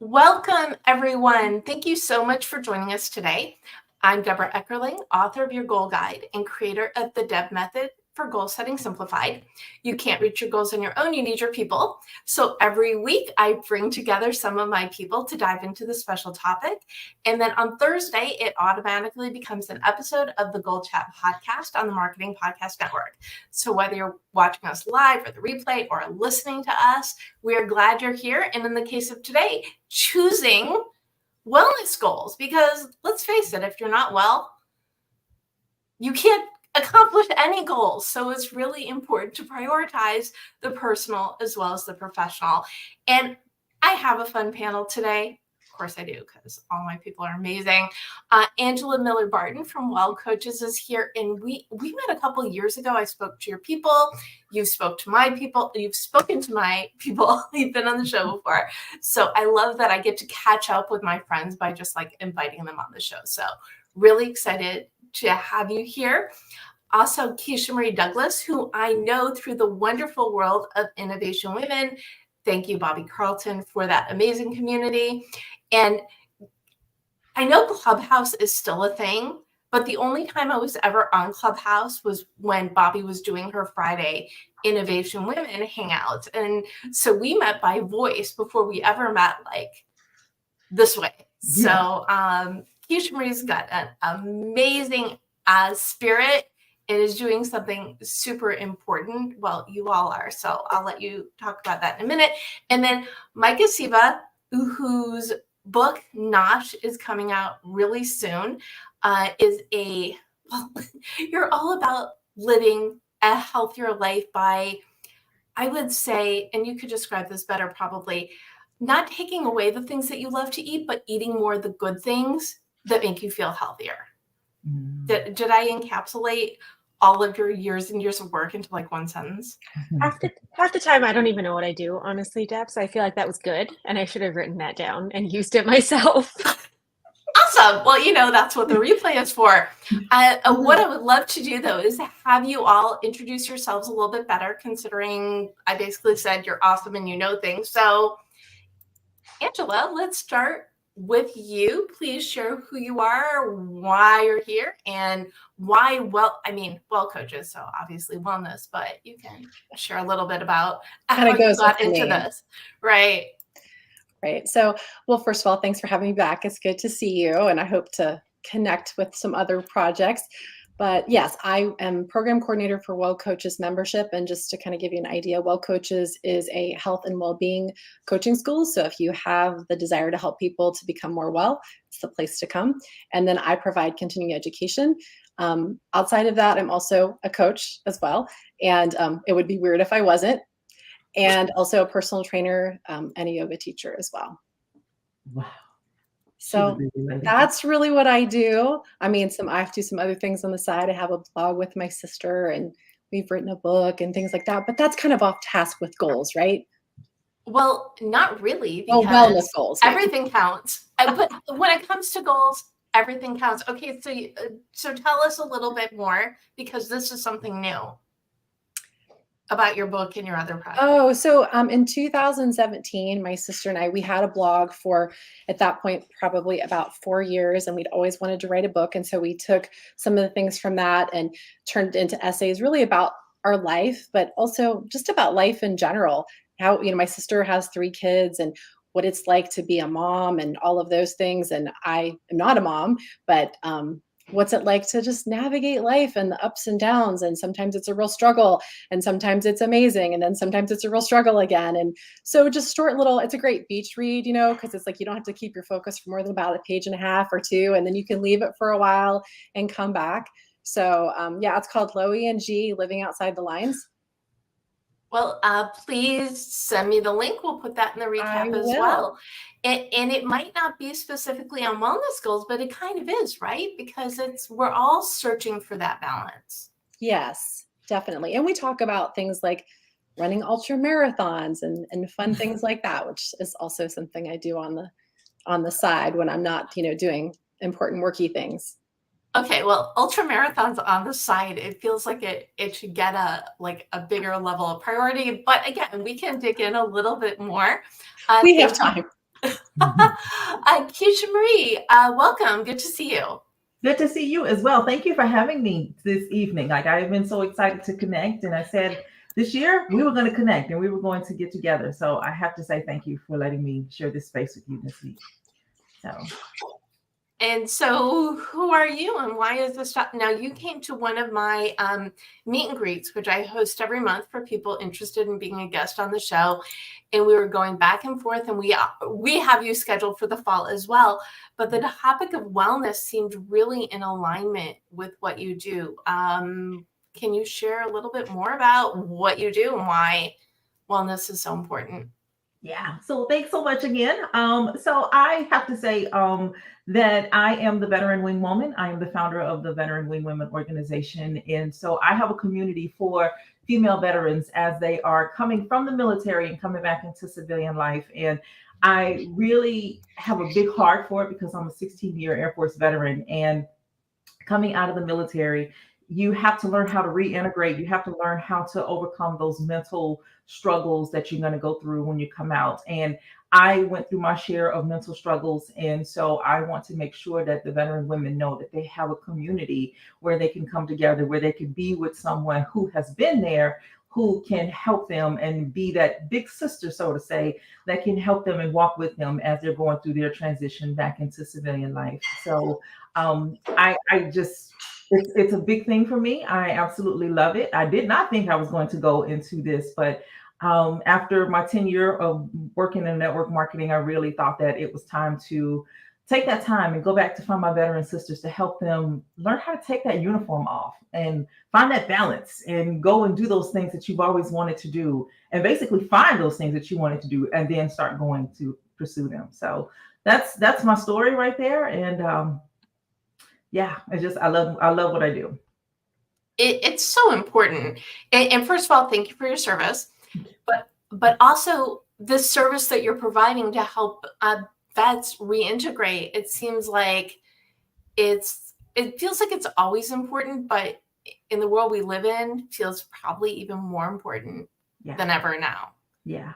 Welcome, everyone. Thank you so much for joining us today. I'm Debra Eckerling, author of your Goal Guide and creator of the Deb Method for Goal Setting Simplified. You can't reach your goals on your own, you need your people. So every week I bring together some of my people to dive into the special topic. And then on Thursday, it automatically becomes an episode of the Goal Chat podcast on the Marketing Podcast Network. So whether you're watching us live or the replay or listening to us, we are glad you're here. And in the case of today, choosing wellness goals, because let's face it, if you're not well, you can't accomplish any goals. So it's really important to prioritize the personal as well as the professional. And I have a fun panel today. Of course I do, because all my people are amazing. Angela Miller Barton from Well Coaches is here. And we met a couple of years ago. I spoke to your people. You spoke to my people. You've spoken to my people. You've been on the show before. So I love that I get to catch up with my friends by just like inviting them on the show. So really excited to have you here. Also, KeishaMarie Douglas, who I know through the wonderful world of Innovation Women. Thank you, Bobby Carlton, for that amazing community. And I know Clubhouse is still a thing, but the only time I was ever on Clubhouse was when Bobby was doing her Friday Innovation Women Hangouts. And so we met by voice before we ever met like this way. So KeishaMarie's got an amazing spirit and is doing something super important. Well, you all are. So I'll let you talk about that in a minute. And then Micah Siva, whose book Nosh is coming out really soon, you're all about living a healthier life by, I would say, and you could describe this better probably, not taking away the things that you love to eat, but eating more of the good things that make you feel healthier. Did I encapsulate all of your years and years of work into like one sentence? Half the time, I don't even know what I do, honestly, Deb. So I feel like that was good. And I should have written that down and used it myself. Awesome. Well, that's what the replay is for. What I would love to do, though, is have you all introduce yourselves a little bit better, considering I basically said you're awesome and you know things. So, Angela, let's start with you. Please share who you are, why you're here, and why well coaches. So obviously wellness, but you can share a little bit about how you got into this. Right. So, well, first of all, thanks for having me back. It's good to see you, and I hope to connect with some other projects. But yes, I am program coordinator for Well Coaches membership. And just to kind of give you an idea, Well Coaches is a health and well-being coaching school. So if you have the desire to help people to become more well, it's the place to come. And then I provide continuing education. Outside of that, I'm also a coach as well. And it would be weird if I wasn't. And also a personal trainer and a yoga teacher as well. Wow. So that's really what I do. I mean, I have to do some other things on the side. I have a blog with my sister and we've written a book and things like that, but that's kind of off task with goals, right? Well, not really. Because wellness goals. Everything counts. But when it comes to goals, everything counts. Okay, so tell us a little bit more, because this is something new about your book and your other projects. So in 2017, my sister and I, we had a blog for, at that point, probably about 4 years, and we'd always wanted to write a book. And so we took some of the things from that and turned it into essays really about our life, but also just about life in general. How, my sister has 3 kids and what it's like to be a mom and all of those things. And I am not a mom, but what's it like to just navigate life and the ups and downs? And sometimes it's a real struggle and sometimes it's amazing. And then sometimes it's a real struggle again. And so just short little, it's a great beach read, because it's like, you don't have to keep your focus for more than about a page and a half or 2. And then you can leave it for a while and come back. So it's called Low E&G, Living Outside the Lines. Well, please send me the link. We'll put that in the recap as well. And it might not be specifically on wellness goals, but it kind of is, right? Because we're all searching for that balance. Yes, definitely. And we talk about things like running ultra marathons and fun things like that, which is also something I do on the side when I'm not, doing important worky things. Okay, well, ultra marathons on the side, it feels like it should get a bigger level of priority. But again, we can dig in a little bit more. We have time. KeishaMarie, welcome. Good to see you. Good to see you as well. Thank you for having me this evening. Like, I've been so excited to connect, and I said this year we were going to connect and we were going to get together. So I have to say thank you for letting me share this space with you this week. And so who are you and why is this job? Now, you came to one of my meet and greets, which I host every month for people interested in being a guest on the show. And we were going back and forth, and we have you scheduled for the fall as well. But the topic of wellness seemed really in alignment with what you do. Can you share a little bit more about what you do and why wellness is so important? Yeah. So thanks so much again. So I have to say that I am the Veteran Wing Woman. I am the founder of the Veteran Wing Women organization. And so I have a community for female veterans as they are coming from the military and coming back into civilian life. And I really have a big heart for it because I'm a 16-year Air Force veteran. And coming out of the military, you have to learn how to reintegrate. You have to learn how to overcome those mental struggles that you're going to go through when you come out. And I went through my share of mental struggles. And so I want to make sure that the veteran women know that they have a community where they can come together, where they can be with someone who has been there, who can help them and be that big sister, so to say, that can help them and walk with them as they're going through their transition back into civilian life. So it's a big thing for me. I absolutely love it. I did not think I was going to go into this, but after my 10-year of working in network marketing, I really thought that it was time to take that time and go back to find my veteran sisters to help them learn how to take that uniform off and find that balance and go and do those things that you've always wanted to do, and basically find those things that you wanted to do and then start going to pursue them. So that's my story right there. And yeah, I love what I do. It's so important. And first of all, thank you for your service, but also the service that you're providing to help vets reintegrate. It seems like it feels like it's always important, but in the world we live in, feels probably even more important than ever now. Yeah.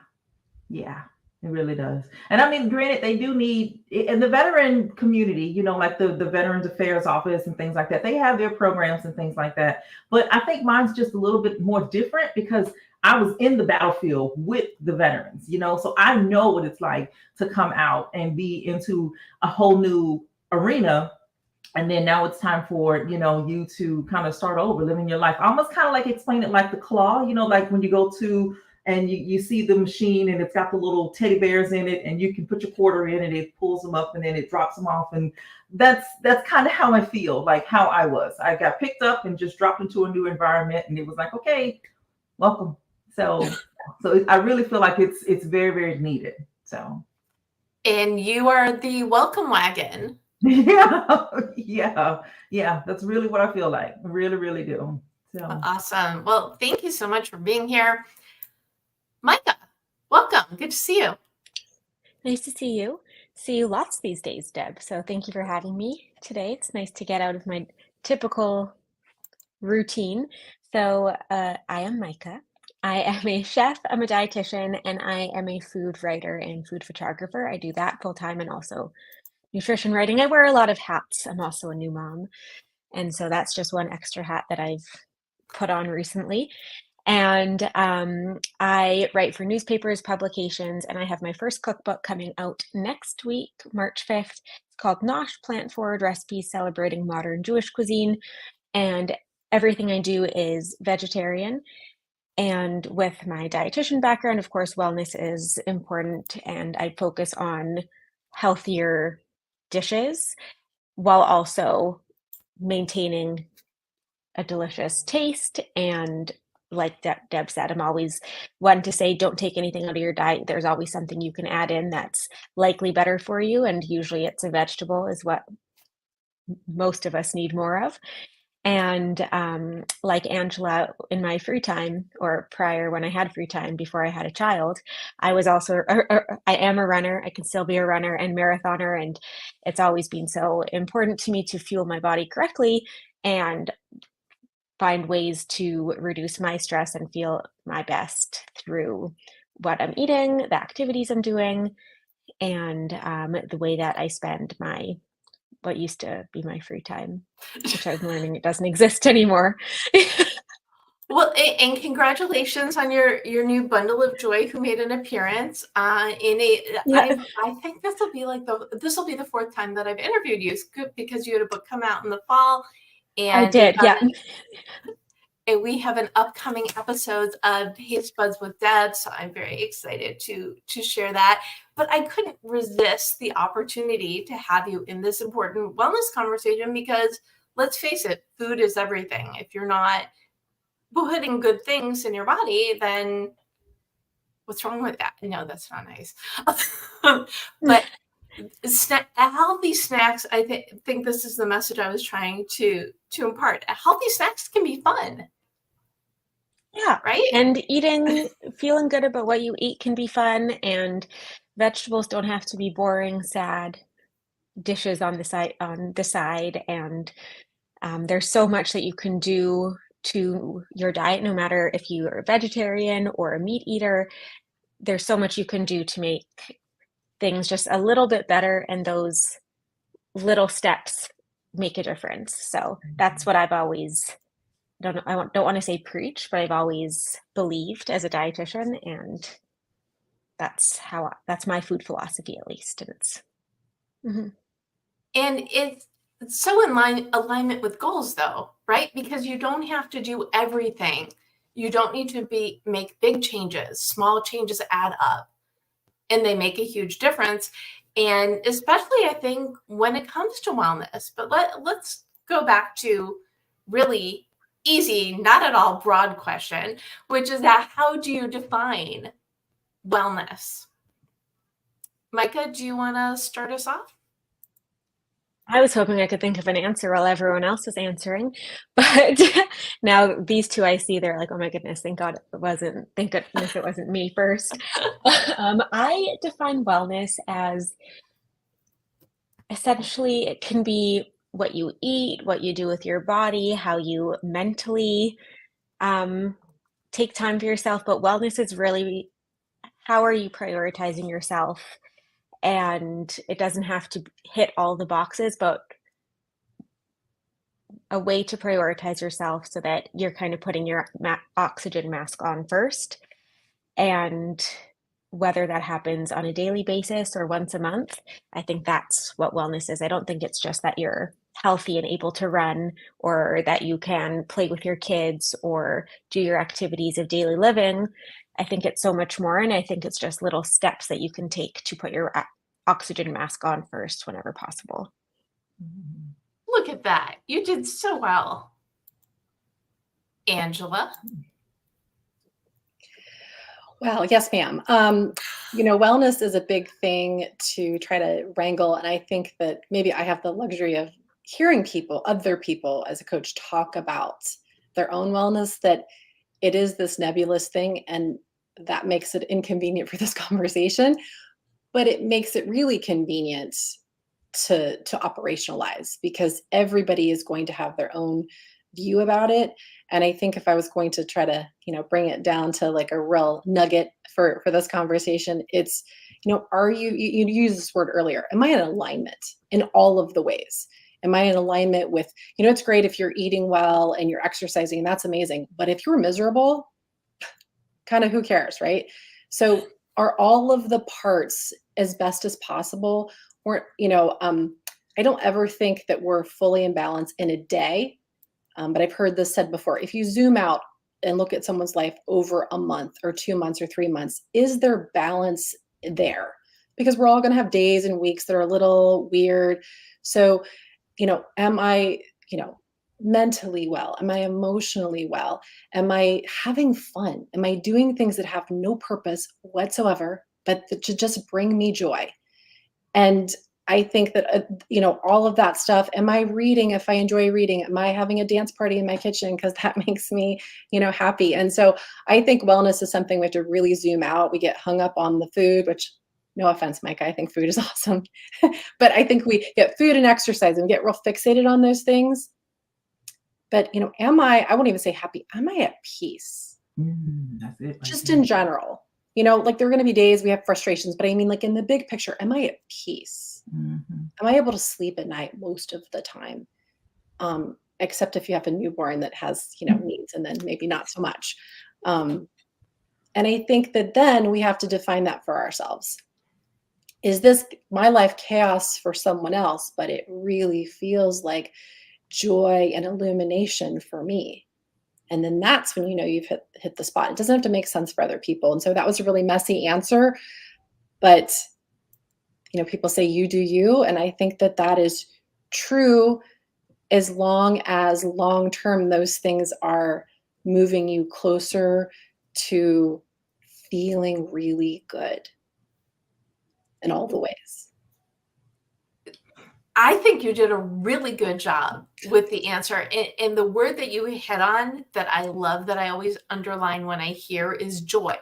It really does. And I mean, granted, they do need, in the veteran community, like the Veterans Affairs Office and things like that, they have their programs and things like that. But I think mine's just a little bit more different because I was in the battlefield with the veterans, so I know what it's like to come out and be into a whole new arena. And then now it's time for, you to kind of start over living your life. I almost kind of like explain it like the claw, like when you go to and you see the machine and it's got the little teddy bears in it and you can put your quarter in and it pulls them up and then it drops them off. And that's kind of how I feel, like how I was. I got picked up and just dropped into a new environment and it was like, okay, welcome. So I really feel like it's very, very needed. So. And you are the welcome wagon. Yeah. That's really what I feel like. I really, really do. So. Awesome. Well, thank you so much for being here. Micah, welcome. Good to see you. Nice to see you. See you lots these days, Deb. So thank you for having me today. It's nice to get out of my typical routine. So I am Micah. I am a chef, I'm a dietitian, and I am a food writer and food photographer. I do that full time and also nutrition writing. I wear a lot of hats. I'm also a new mom. And so that's just one extra hat that I've put on recently. And I write for newspapers, publications, and I have my first cookbook coming out next week, March 5th. It's called Nosh, Plant Forward Recipes Celebrating Modern Jewish Cuisine. And everything I do is vegetarian. And with my dietitian background, of course, wellness is important. And I focus on healthier dishes while also maintaining a delicious taste. And like Deb said, I'm always one to say, don't take anything out of your diet. There's always something you can add in that's likely better for you. And usually it's a vegetable is what most of us need more of. And like Angela, in my free time or prior when I had free time before I had a child, I was also, I am a runner. I can still be a runner and marathoner. And it's always been so important to me to fuel my body correctly and find ways to reduce my stress and feel my best through what I'm eating, the activities I'm doing, and the way that I spend what used to be my free time, which I'm learning it doesn't exist anymore. Well, and congratulations on your new bundle of joy who made an appearance. Yeah. I think this will be the fourth time that I've interviewed you. It's good because you had a book come out in the fall, I and did, yeah. and we have an upcoming episode of Taste Buds with Deb, so I'm very excited to share that. But I couldn't resist the opportunity to have you in this important wellness conversation because let's face it, food is everything. If you're not putting good things in your body, then what's wrong with that? No, that's not nice. But healthy snacks, I think this is the message I was trying to impart. Healthy snacks can be fun. Yeah. Right? And feeling good about what you eat can be fun, and vegetables don't have to be boring, sad dishes on the side. And there's so much that you can do to your diet, no matter if you are a vegetarian or a meat eater. There's so much you can do to make things just a little bit better, and those little steps make a difference. So that's what I've always I don't want to say preach, but I've always believed as a dietitian, and that's my food philosophy, at least. And it's so in alignment with goals, though, right? Because you don't have to do everything. You don't need to make big changes. Small changes add up, and they make a huge difference. And especially, I think, when it comes to wellness. But let's go back to really easy, not at all broad question, which is that how do you define wellness? Micah, do you want to start us off? I was hoping I could think of an answer while everyone else was answering, but now these two I see, they're like, oh my goodness, thank goodness it wasn't me first. I define wellness as essentially it can be what you eat, what you do with your body, how you mentally take time for yourself. But wellness is really how are you prioritizing yourself? And it doesn't have to hit all the boxes, but a way to prioritize yourself so that you're kind of putting your oxygen mask on first. And whether that happens on a daily basis or once a month, I think that's what wellness is. I don't think it's just that you're healthy and able to run, or that you can play with your kids or do your activities of daily living. I think it's so much more, and I think it's just little steps that you can take to put your oxygen mask on first whenever possible. Look at that. You did so well. Angela? Well, yes, ma'am. Wellness is a big thing to try to wrangle. And I think that maybe I have the luxury of hearing other people as a coach talk about their own wellness, that it is this nebulous thing, and that makes it inconvenient for this conversation, but it makes it really convenient to operationalize, because everybody is going to have their own view about it. And I think if I was going to try to, bring it down to like a real nugget for this conversation, it's, are you used this word earlier, am I in alignment in all of the ways? Am I in alignment with, it's great if you're eating well and you're exercising, and that's amazing. But if you're miserable, kind of who cares, right? So are all of the parts as best as possible? Or, I don't ever think that we're fully in balance in a day. But I've heard this said before, if you zoom out and look at someone's life over a month or 2 months or 3 months, is there balance there? Because we're all going to have days and weeks that are a little weird. So, am I, mentally well? Am I emotionally well? Am I having fun? Am I doing things that have no purpose whatsoever, but to just bring me joy? And I think that, all of that stuff, am I reading if I enjoy reading? Am I having a dance party in my kitchen because that makes me, happy? And so I think wellness is something we have to really zoom out. We get hung up on the food, which, no offense, Micah, I think food is awesome. But I think we get food and exercise and we get real fixated on those things. But, I won't even say happy. Am I at peace? That's it. Just in general. like there are going to be days we have frustrations, but I mean, like in the big picture, am I at peace? Mhm. Am I able to sleep at night most of the time? Except if you have a newborn that has, needs, and then maybe not so much. And I think that then we have to define that for ourselves. Is this my life chaos for someone else, but it really feels like joy and illumination for me? And then that's when you've hit the spot. It doesn't have to make sense for other people. And so that was a really messy answer, but people say you do you, and I think that that is true as long as long term those things are moving you closer to feeling really good in all the ways. I think you did a really good job with the answer. And the word that you hit on that I love, that I always underline when I hear, is joy.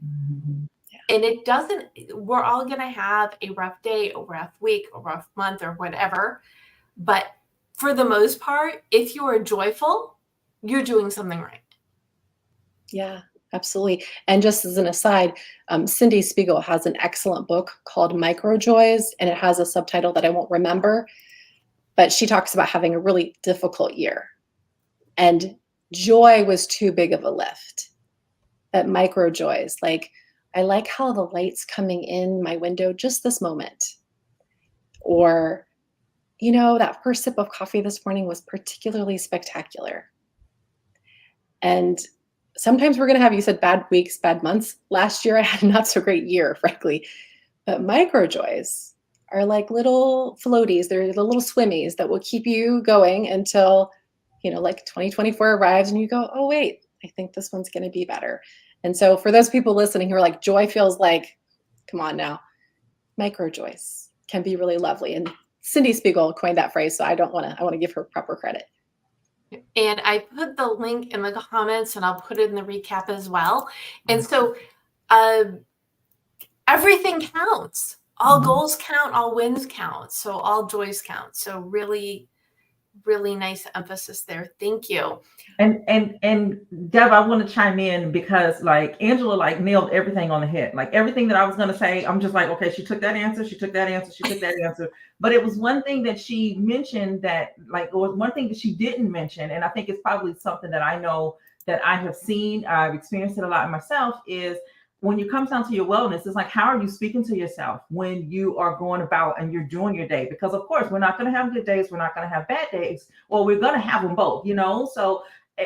Mhm. And it doesn't, we're all going to have a rough day, a rough week, a rough month, or whatever. But for the most part, if you are joyful, you're doing something right. Yeah, absolutely. And just as an aside, Cyndie Spiegel has an excellent book called Microioys, and it has a subtitle that I won't remember, but she talks about having a really difficult year. And joy was too big of a lift. But microjoys, like, I like how the light's coming in my window just this moment. Or, that first sip of coffee this morning was particularly spectacular. And sometimes we're going to have, you said, bad weeks, bad months. Last year, I had a not so great year, frankly. But microjoys are like little floaties. They're the little swimmies that will keep you going until, like 2024 arrives and you go, oh, wait, I think this one's going to be better. And so for those people listening who are like, joy feels like, come on now, microjoys can be really lovely. And Cyndie Spiegel coined that phrase, so I want to give her proper credit. And I put the link in the comments, and I'll put it in the recap as well. And so everything counts. All goals count, all wins count. So all joys count. So really, really nice emphasis there. Thank you. And Deb, I want to chime in because like Angela like nailed everything on the head. Like everything that I was gonna say, I'm just like, okay, she took that answer, she took that answer, she took that answer. But it was one thing that she mentioned that like it was one thing that she didn't mention, and I think it's probably something that I know that I have seen, I've experienced it a lot myself, is when it comes down to your wellness, it's like, how are you speaking to yourself when you are going about and you're doing your day? Because of course, we're not going to have good days, we're not going to have bad days, or we're going to have them both, So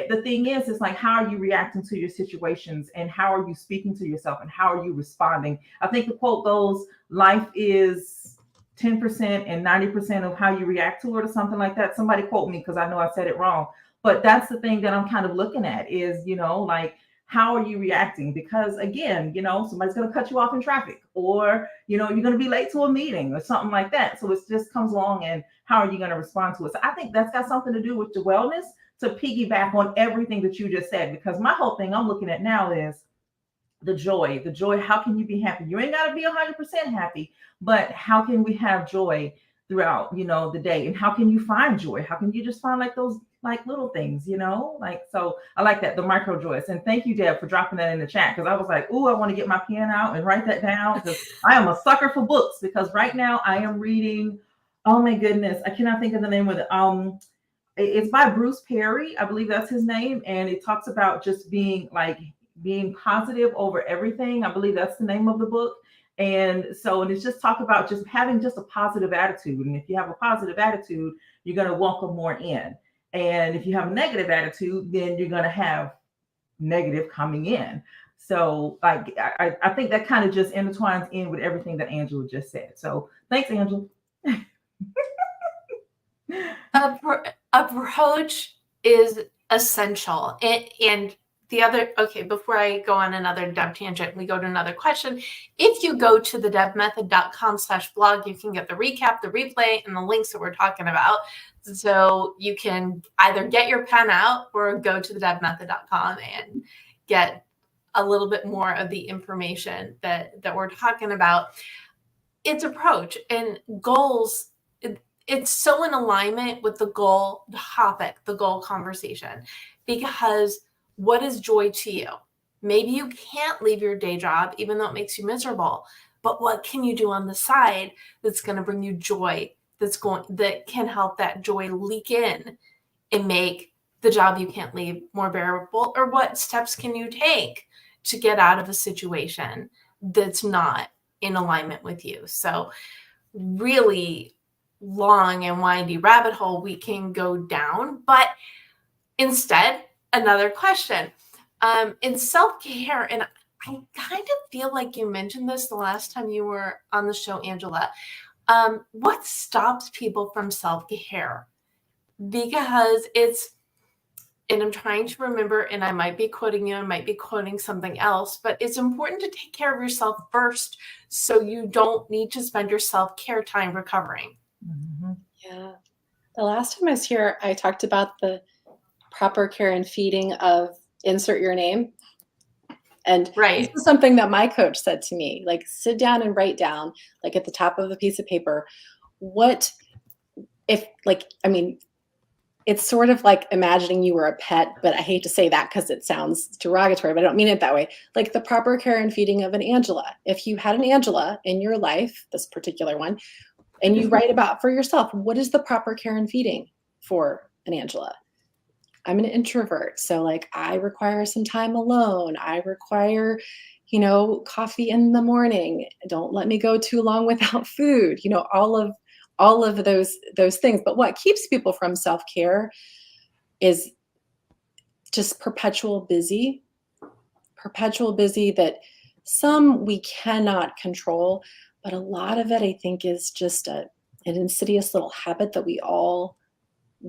the thing is, it's like, how are you reacting to your situations, and how are you speaking to yourself, and how are you responding? I think the quote goes, life is 10% and 90% of how you react to it, or something like that. Somebody quote me because I know I said it wrong. But that's the thing that I'm kind of looking at is, like, how are you reacting? Because again, somebody's going to cut you off in traffic, or, you're going to be late to a meeting or something like that. So it just comes along, and how are you going to respond to it? So I think that's got something to do with your wellness, to piggyback on everything that you just said, because my whole thing I'm looking at now is the joy. How can you be happy? You ain't got to be 100% happy, but how can we have joy throughout, the day? And how can you find joy? How can you just find like those like little things, so I like that, the micro joys. And thank you, Deb, for dropping that in the chat, because I was like, ooh, I want to get my pen out and write that down, because I am a sucker for books, because right now I am reading, oh my goodness, I cannot think of the name of it. It's by Bruce Perry, I believe that's his name, and it talks about just being positive over everything. I believe that's the name of the book. And it's just talk about just having just a positive attitude. And if you have a positive attitude, you're going to welcome more in. And if you have a negative attitude, then you're going to have negative coming in. So like, I think that kind of just intertwines in with everything that Angela just said. So thanks, Angela. Approach is essential. And the other, okay, before I go on another Deb tangent, we go to another question. If you go to the debmethod.com/blog, you can get the recap, the replay, and the links that we're talking about. So you can either get your pen out or go to the debmethod.com and get a little bit more of the information that we're talking about. It's approach and goals. It's so in alignment with the goal topic, the goal conversation, because what is joy to you? Maybe you can't leave your day job, even though it makes you miserable. But what can you do on the side that's going to bring you joy, that can help that joy leak in and make the job you can't leave more bearable? Or what steps can you take to get out of a situation that's not in alignment with you? So really long and windy rabbit hole we can go down, but instead, another question. In self-care, and I kind of feel like you mentioned this the last time you were on the show, Angela. What stops people from self-care? Because and I'm trying to remember, and I might be quoting you, I might be quoting something else, but it's important to take care of yourself first so you don't need to spend your self-care time recovering. Mm-hmm. Yeah. The last time I was here, I talked about the proper care and feeding of insert your name. And Right. This is something that my coach said to me, like, sit down and write down, like at the top of a piece of paper, what if, like, I mean, it's sort of like imagining you were a pet, but I hate to say that because it sounds derogatory, but I don't mean it that way. Like the proper care and feeding of an Angela. If you had an Angela in your life, this particular one, and you write about for yourself, what is the proper care and feeding for an Angela? I'm an introvert, so like I require some time alone. I require, coffee in the morning. Don't let me go too long without food. All of those things. But what keeps people from self-care is just perpetual busy that some we cannot control, but a lot of it I think is just an insidious little habit that we all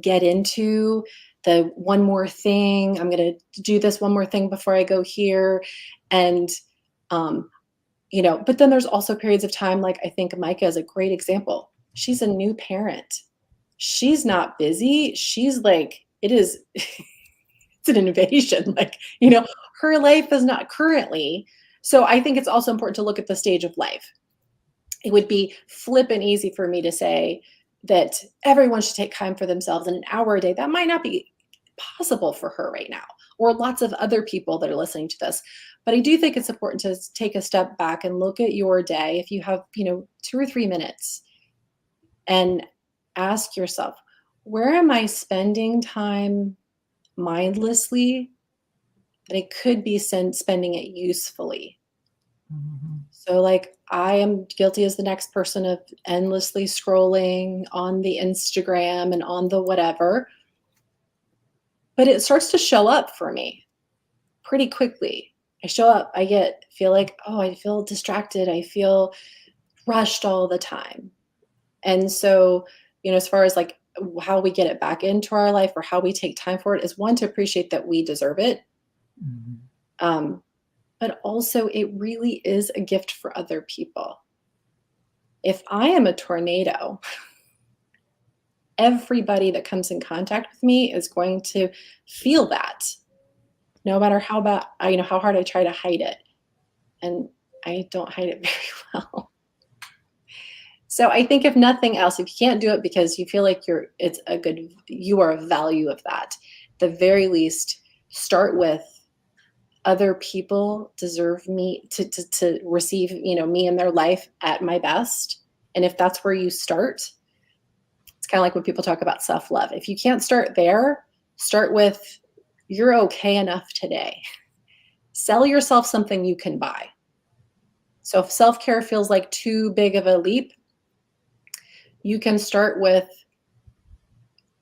get into. The one more thing, I'm going to do this one more thing before I go here. And, but then there's also periods of time, like I think Micah is a great example. She's a new parent. She's not busy. She's like, it's an invasion. Like, her life is not currently. So I think it's also important to look at the stage of life. It would be flippant easy for me to say that everyone should take time for themselves in an hour a day. That might not be possible for her right now, or lots of other people that are listening to this. But I do think it's important to take a step back and look at your day. If you have, 2 or 3 minutes, and ask yourself, where am I spending time mindlessly that I could be spending it usefully? Mm-hmm. So like I am guilty as the next person of endlessly scrolling on the Instagram and on the whatever. But it starts to show up for me pretty quickly. I show up, feel like, oh, I feel distracted. I feel rushed all the time. And so, as far as like how we get it back into our life or how we take time for it is, one, to appreciate that we deserve it. Mm-hmm. But also it really is a gift for other people. If I am a tornado, everybody that comes in contact with me is going to feel that, no matter how hard I try to hide it. And I don't hide it very well. So I think if nothing else, if you can't do it because you feel like you are of value of that, at the very least, start with other people deserve me to receive, me in their life at my best. And if that's where you start, it's kind of like when people talk about self-love. If you can't start there, start with, you're okay enough today. Sell yourself something you can buy. So if self-care feels like too big of a leap, you can start with,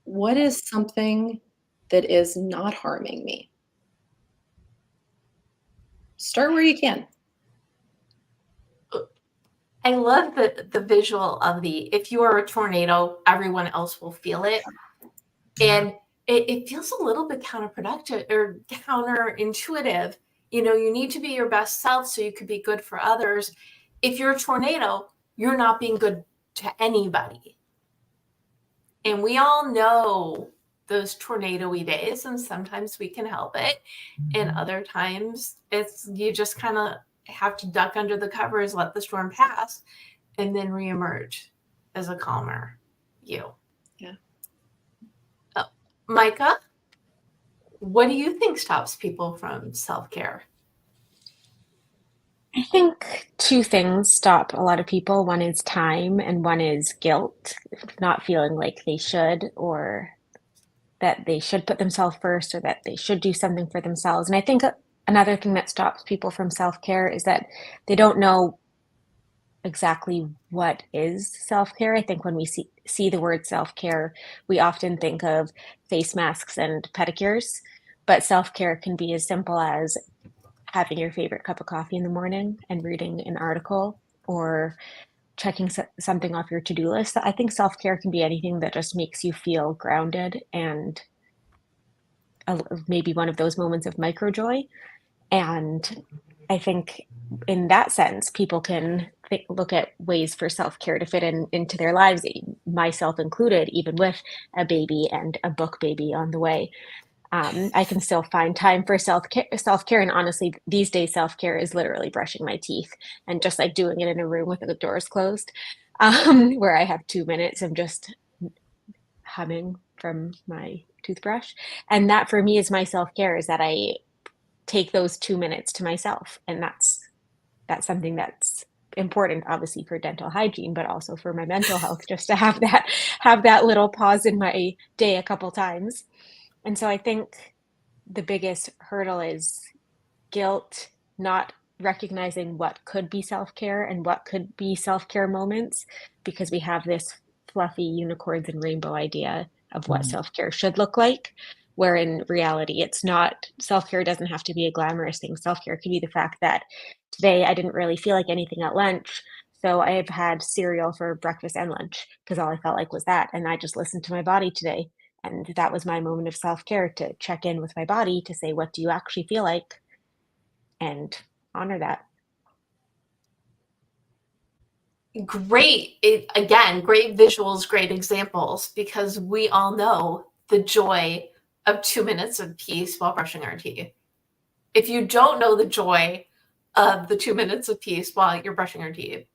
what is something that is not harming me? Start where you can. I love the visual of if you are a tornado, everyone else will feel it. And it feels a little bit counterproductive or counterintuitive. You need to be your best self so you could be good for others. If you're a tornado, you're not being good to anybody. And we all know those tornado-y days, and sometimes we can help it. And other times you just kind of have to duck under the covers, let the storm pass, and then reemerge as a calmer you. Yeah. Micah, what do you think stops people from self-care? I think two things stop a lot of people. One is time, and one is guilt, not feeling like they should, or that they should put themselves first, or that they should do something for themselves. And I think another thing that stops people from self-care is that they don't know exactly what is self-care. I think when we see the word self-care, we often think of face masks and pedicures, but self-care can be as simple as having your favorite cup of coffee in the morning and reading an article, or checking something off your to-do list. I think self-care can be anything that just makes you feel grounded and maybe one of those moments of micro joy. And I think in that sense, people can look at ways for self-care to fit into their lives, myself included, even with a baby and a book baby on the way. I can still find time for self-care. And honestly, these days, self-care is literally brushing my teeth and just like doing it in a room with the doors closed, where I have 2 minutes of just humming from my toothbrush. And that for me is my self-care, is that I take those 2 minutes to myself. And that's something that's important, obviously, for dental hygiene, but also for my mental health, just to have that little pause in my day a couple times. And so I think the biggest hurdle is guilt, not recognizing what could be self-care and what could be self-care moments, because we have this fluffy unicorns and rainbow idea of what self-care should look like, where in reality, it's not. Self-care doesn't have to be a glamorous thing. Self-care could be the fact that today I didn't really feel like anything at lunch, so I've had cereal for breakfast and lunch because all I felt like was that. And I just listened to my body today. And that was my moment of self-care, to check in with my body, to say, what do you actually feel like? And honor that. Great. Again, great visuals, great examples, because we all know the joy of 2 minutes of peace while brushing our teeth. If you don't know the joy of the 2 minutes of peace while you're brushing your teeth,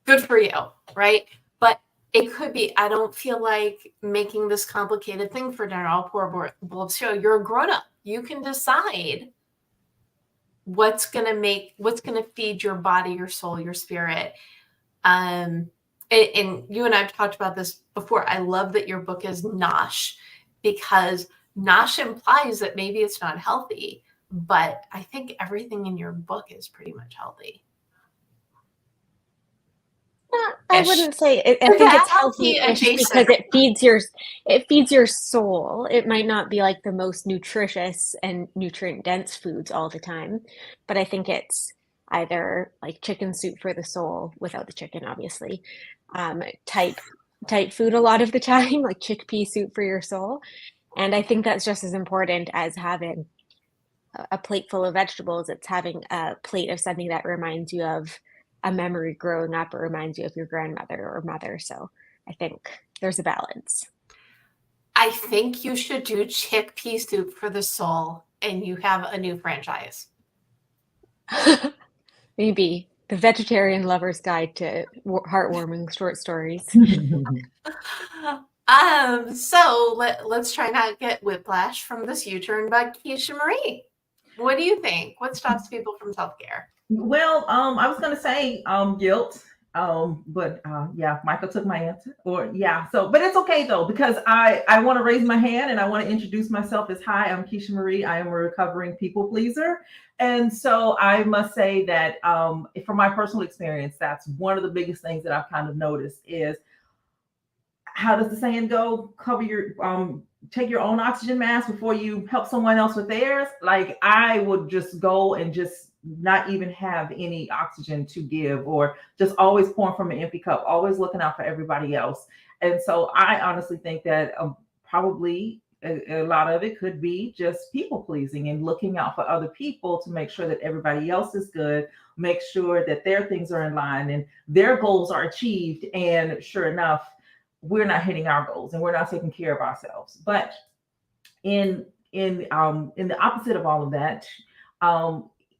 good for you, right? But it could be, I don't feel like making this complicated thing for dinner. I'll pour a bowl of cereal. You're a grown-up. You can decide what's going to feed your body, your soul, your spirit. And you and I've talked about this before. I love that your book is nosh, because nosh implies that maybe it's not healthy, but I think everything in your book is pretty much healthy. I wouldn't say it. I think it's healthy-ish because it feeds your soul. It might not be like the most nutritious and nutrient-dense foods all the time, but I think it's either like chicken soup for the soul, without the chicken, obviously, type food a lot of the time, like chickpea soup for your soul. And I think that's just as important as having a plate full of vegetables. It's having a plate of something that reminds you of a memory growing up, or reminds you of your grandmother or mother. So I think there's a balance. I think you should do chickpea soup for the soul, and you have a new franchise. Maybe the Vegetarian Lover's Guide to Heartwarming Short Stories. So let's try not to get whiplash from this U-turn, but KeishaMarie, what do you think? What stops people from self-care? Well, I was going to say guilt, but yeah, Micah took my answer. But it's okay though, because I want to raise my hand and I want to introduce myself as, hi, I'm KeishaMarie. I am a recovering people pleaser. And so I must say that from my personal experience, that's one of the biggest things that I've kind of noticed is, how does the saying go? Take your own oxygen mask before you help someone else with theirs. Like, I would just go and just not even have any oxygen to give, or just always pouring from an empty cup, always looking out for everybody else. And so I honestly think that probably a lot of it could be just people pleasing and looking out for other people to make sure that everybody else is good, make sure that their things are in line and their goals are achieved. And sure enough, we're not hitting our goals and we're not taking care of ourselves. But in the opposite of all of that,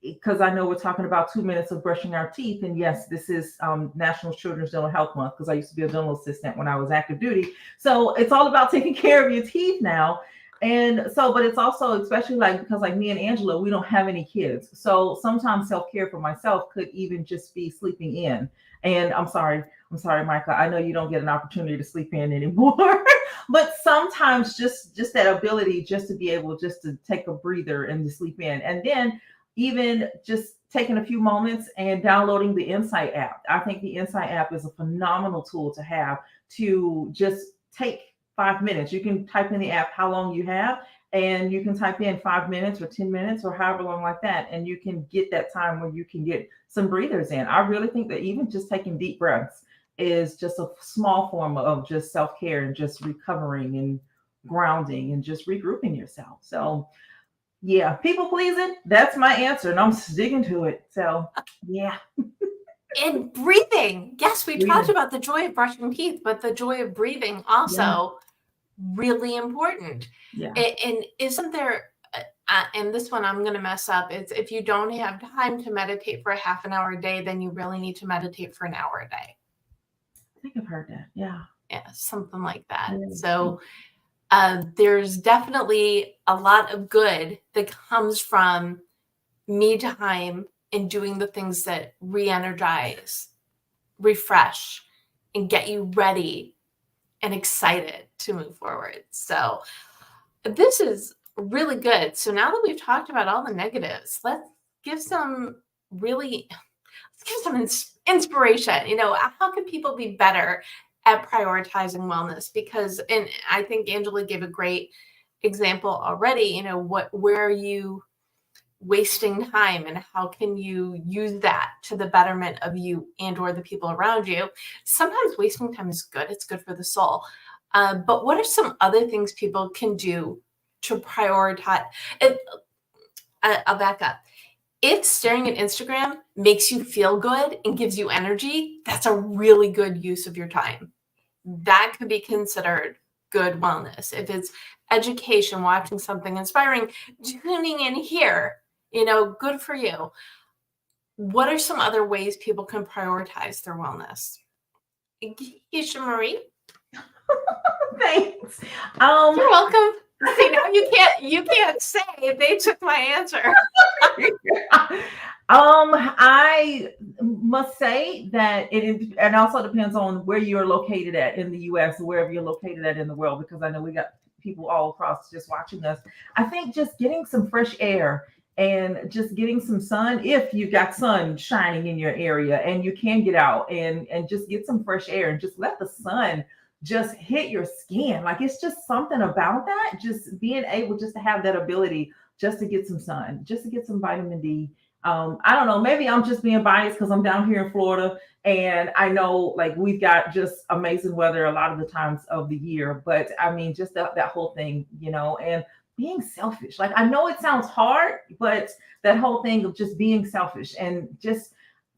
because I know we're talking about 2 minutes of brushing our teeth, and yes, this is National Children's Dental Health Month, because I used to be a dental assistant when I was active duty. So it's all about taking care of your teeth now. And so, but it's also, especially like, because like me and Angela, we don't have any kids. So sometimes self-care for myself could even just be sleeping in. And I'm sorry, Micah. I know you don't get an opportunity to sleep in anymore, but sometimes just that ability just to be able just to take a breather and to sleep in. And then even just taking a few moments and downloading the Insight app. I think the Insight app is a phenomenal tool to have to just take 5 minutes. You can type in the app how long you have, and you can type in 5 minutes or 10 minutes or however long like that. And you can get that time where you can get some breathers in. I really think that even just taking deep breaths is just a small form of just self-care and just recovering and grounding and just regrouping yourself. So yeah, people pleasing, that's my answer. And I'm sticking to it. So yeah. And breathing. Yes, we talked Breathing. about the joy of brushing teeth, but the joy of breathing also really important. Yeah. And isn't there, and this one I'm going to mess up, it's if you don't have time to meditate for a half an hour a day, then you really need to meditate for an hour a day. I think I've heard that. Yeah. Yeah, something like that. Yeah. So there's definitely a lot of good that comes from me time and doing the things that re-energize, refresh, and get you ready and excited to move forward. So this is really good. So now that we've talked about all the negatives, let's give some inspiration. You know, how can people be better at prioritizing wellness? Because, and I think Angela gave a great example already, you know, where are you wasting time and how can you use that to the betterment of you and or the people around you? Sometimes wasting time is good. It's good for the soul. But what are some other things people can do to prioritize? I'll back up. If staring at Instagram makes you feel good and gives you energy, that's a really good use of your time. That could be considered good wellness. If it's education, watching something inspiring, tuning in here, you know, good for you. What are some other ways people can prioritize their wellness? KeishaMarie? Thanks. You're welcome. See, now you can't say they took my answer. I must say that and also depends on where you're located at in the US or wherever you're located at in the world, because I know we got people all across just watching us. I think just getting some fresh air and just getting some sun, if you've got sun shining in your area and you can get out and just get some fresh air and just let the sun just hit your skin. Like, it's just something about that, just being able just to have that ability just to get some sun, just to get some vitamin D. I don't know, maybe I'm just being biased because I'm down here in Florida and I know like we've got just amazing weather a lot of the times of the year. But I mean, just that whole thing, you know, and being selfish. Like, I know it sounds hard, but that whole thing of just being selfish and just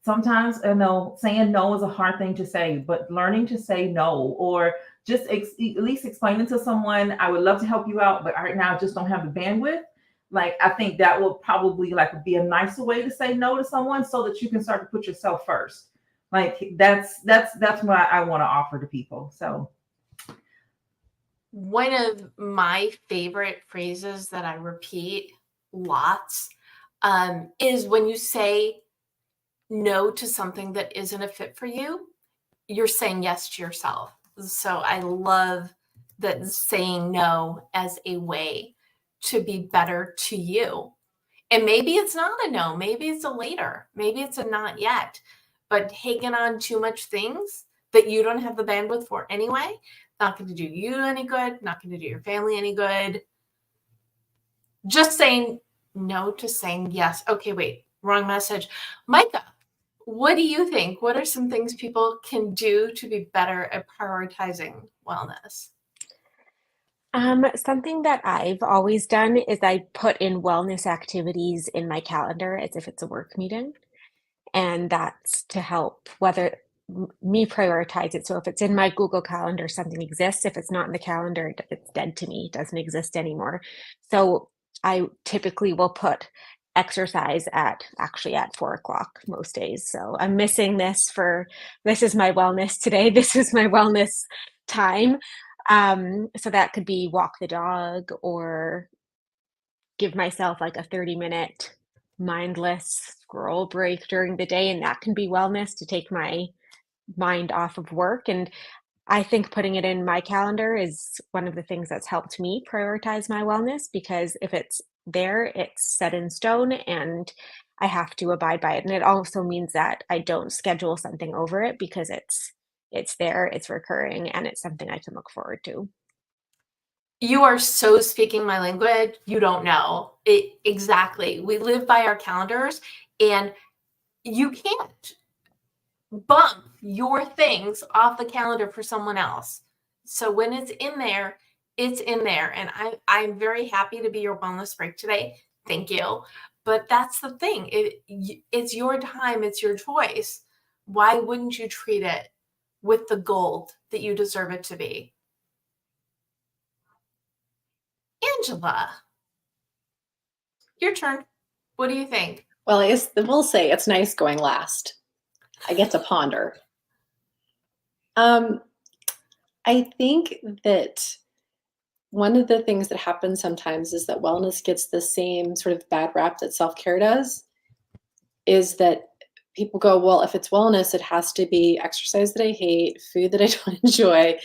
sometimes, I know saying no is a hard thing to say, but learning to say no, or just at least explaining to someone, I would love to help you out, but right now I just don't have the bandwidth. Like, I think that will probably like be a nicer way to say no to someone so that you can start to put yourself first. Like, that's what I want to offer to people. So one of my favorite phrases that I repeat lots is when you say no to something that isn't a fit for you, you're saying yes to yourself. So I love that, saying no as a way to be better to you. And maybe it's not a no, maybe it's a later, maybe it's a not yet, but taking on too much things that you don't have the bandwidth for anyway, not going to do you any good, not going to do your family any good. Just saying no to saying yes. Okay, wait, wrong message. Micah, what do you think? What are some things people can do to be better at prioritizing wellness? Something that I've always done is I put in wellness activities in my calendar as if it's a work meeting. And that's to help me prioritize it. So if it's in my Google Calendar, something exists. If it's not in the calendar, it's dead to me. It doesn't exist anymore. So I typically will put exercise actually at 4:00 most days. So I'm missing this is my wellness today. This is my wellness time. So that could be walk the dog or give myself like a 30-minute mindless scroll break during the day, and that can be wellness to take my mind off of work. And I think putting it in my calendar is one of the things that's helped me prioritize my wellness, because if it's there, it's set in stone and I have to abide by it. And it also means that I don't schedule something over it because it's there, it's recurring, and it's something I can look forward to. You are so speaking my language. You don't know it exactly. We live by our calendars, and you can't bump your things off the calendar for someone else. So when it's in there, it's in there. And I'm very happy to be your wellness break today. Thank you. But that's the thing. It's your time. It's your choice. Why wouldn't you treat it with the gold that you deserve it to be? Angela, your turn. What do you think? Well, we'll say it's nice going last. I get to ponder. I think that one of the things that happens sometimes is that wellness gets the same sort of bad rap that self-care does, is that people go, well, if it's wellness, it has to be exercise that I hate, food that I don't enjoy.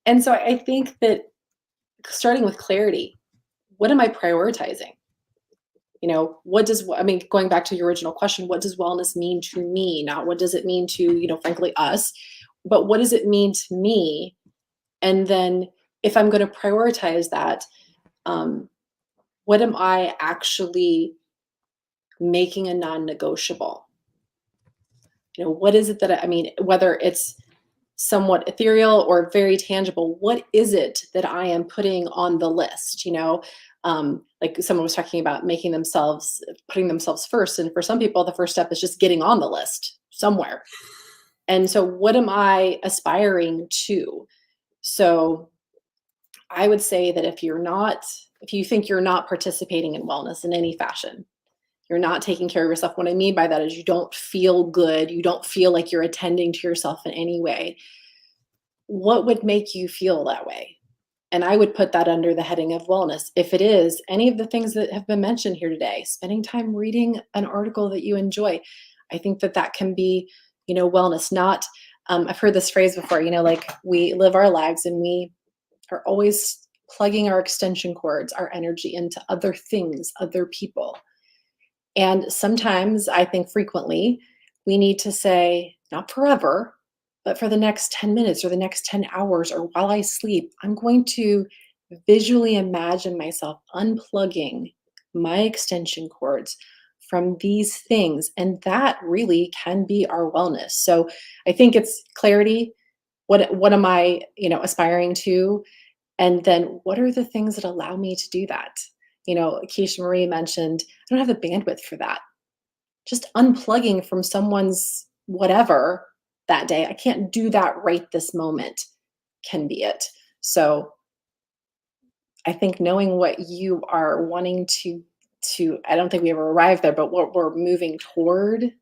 And so I think that starting with clarity, what am I prioritizing? Going back to your original question, what does wellness mean to me? Not what does it mean to, frankly, us, but what does it mean to me? And then if I'm going to prioritize that, what am I actually making a non-negotiable? What is it that whether it's somewhat ethereal or very tangible, what is it that I am putting on the list? Like someone was talking about putting themselves first. And for some people, the first step is just getting on the list somewhere. And so what am I aspiring to? So I would say that if you think you're not participating in wellness in any fashion, you're not taking care of yourself. What I mean by that is you don't feel good. You don't feel like you're attending to yourself in any way. What would make you feel that way? And I would put that under the heading of wellness. If it is any of the things that have been mentioned here today, spending time reading an article that you enjoy, I think that can be, wellness. Not, I've heard this phrase before, like we live our lives and we are always plugging our extension cords, our energy into other things, other people. And sometimes, I think frequently, we need to say, not forever, but for the next 10 minutes or the next 10 hours or while I sleep, I'm going to visually imagine myself unplugging my extension cords from these things. And that really can be our wellness. So I think it's clarity. What am I, aspiring to? And then what are the things that allow me to do that? KeishaMarie mentioned, I don't have the bandwidth for that. Just unplugging from someone's whatever that day, I can't do that right this moment, can be it. So I think knowing what you are wanting to I don't think we ever arrive there, but what we're moving toward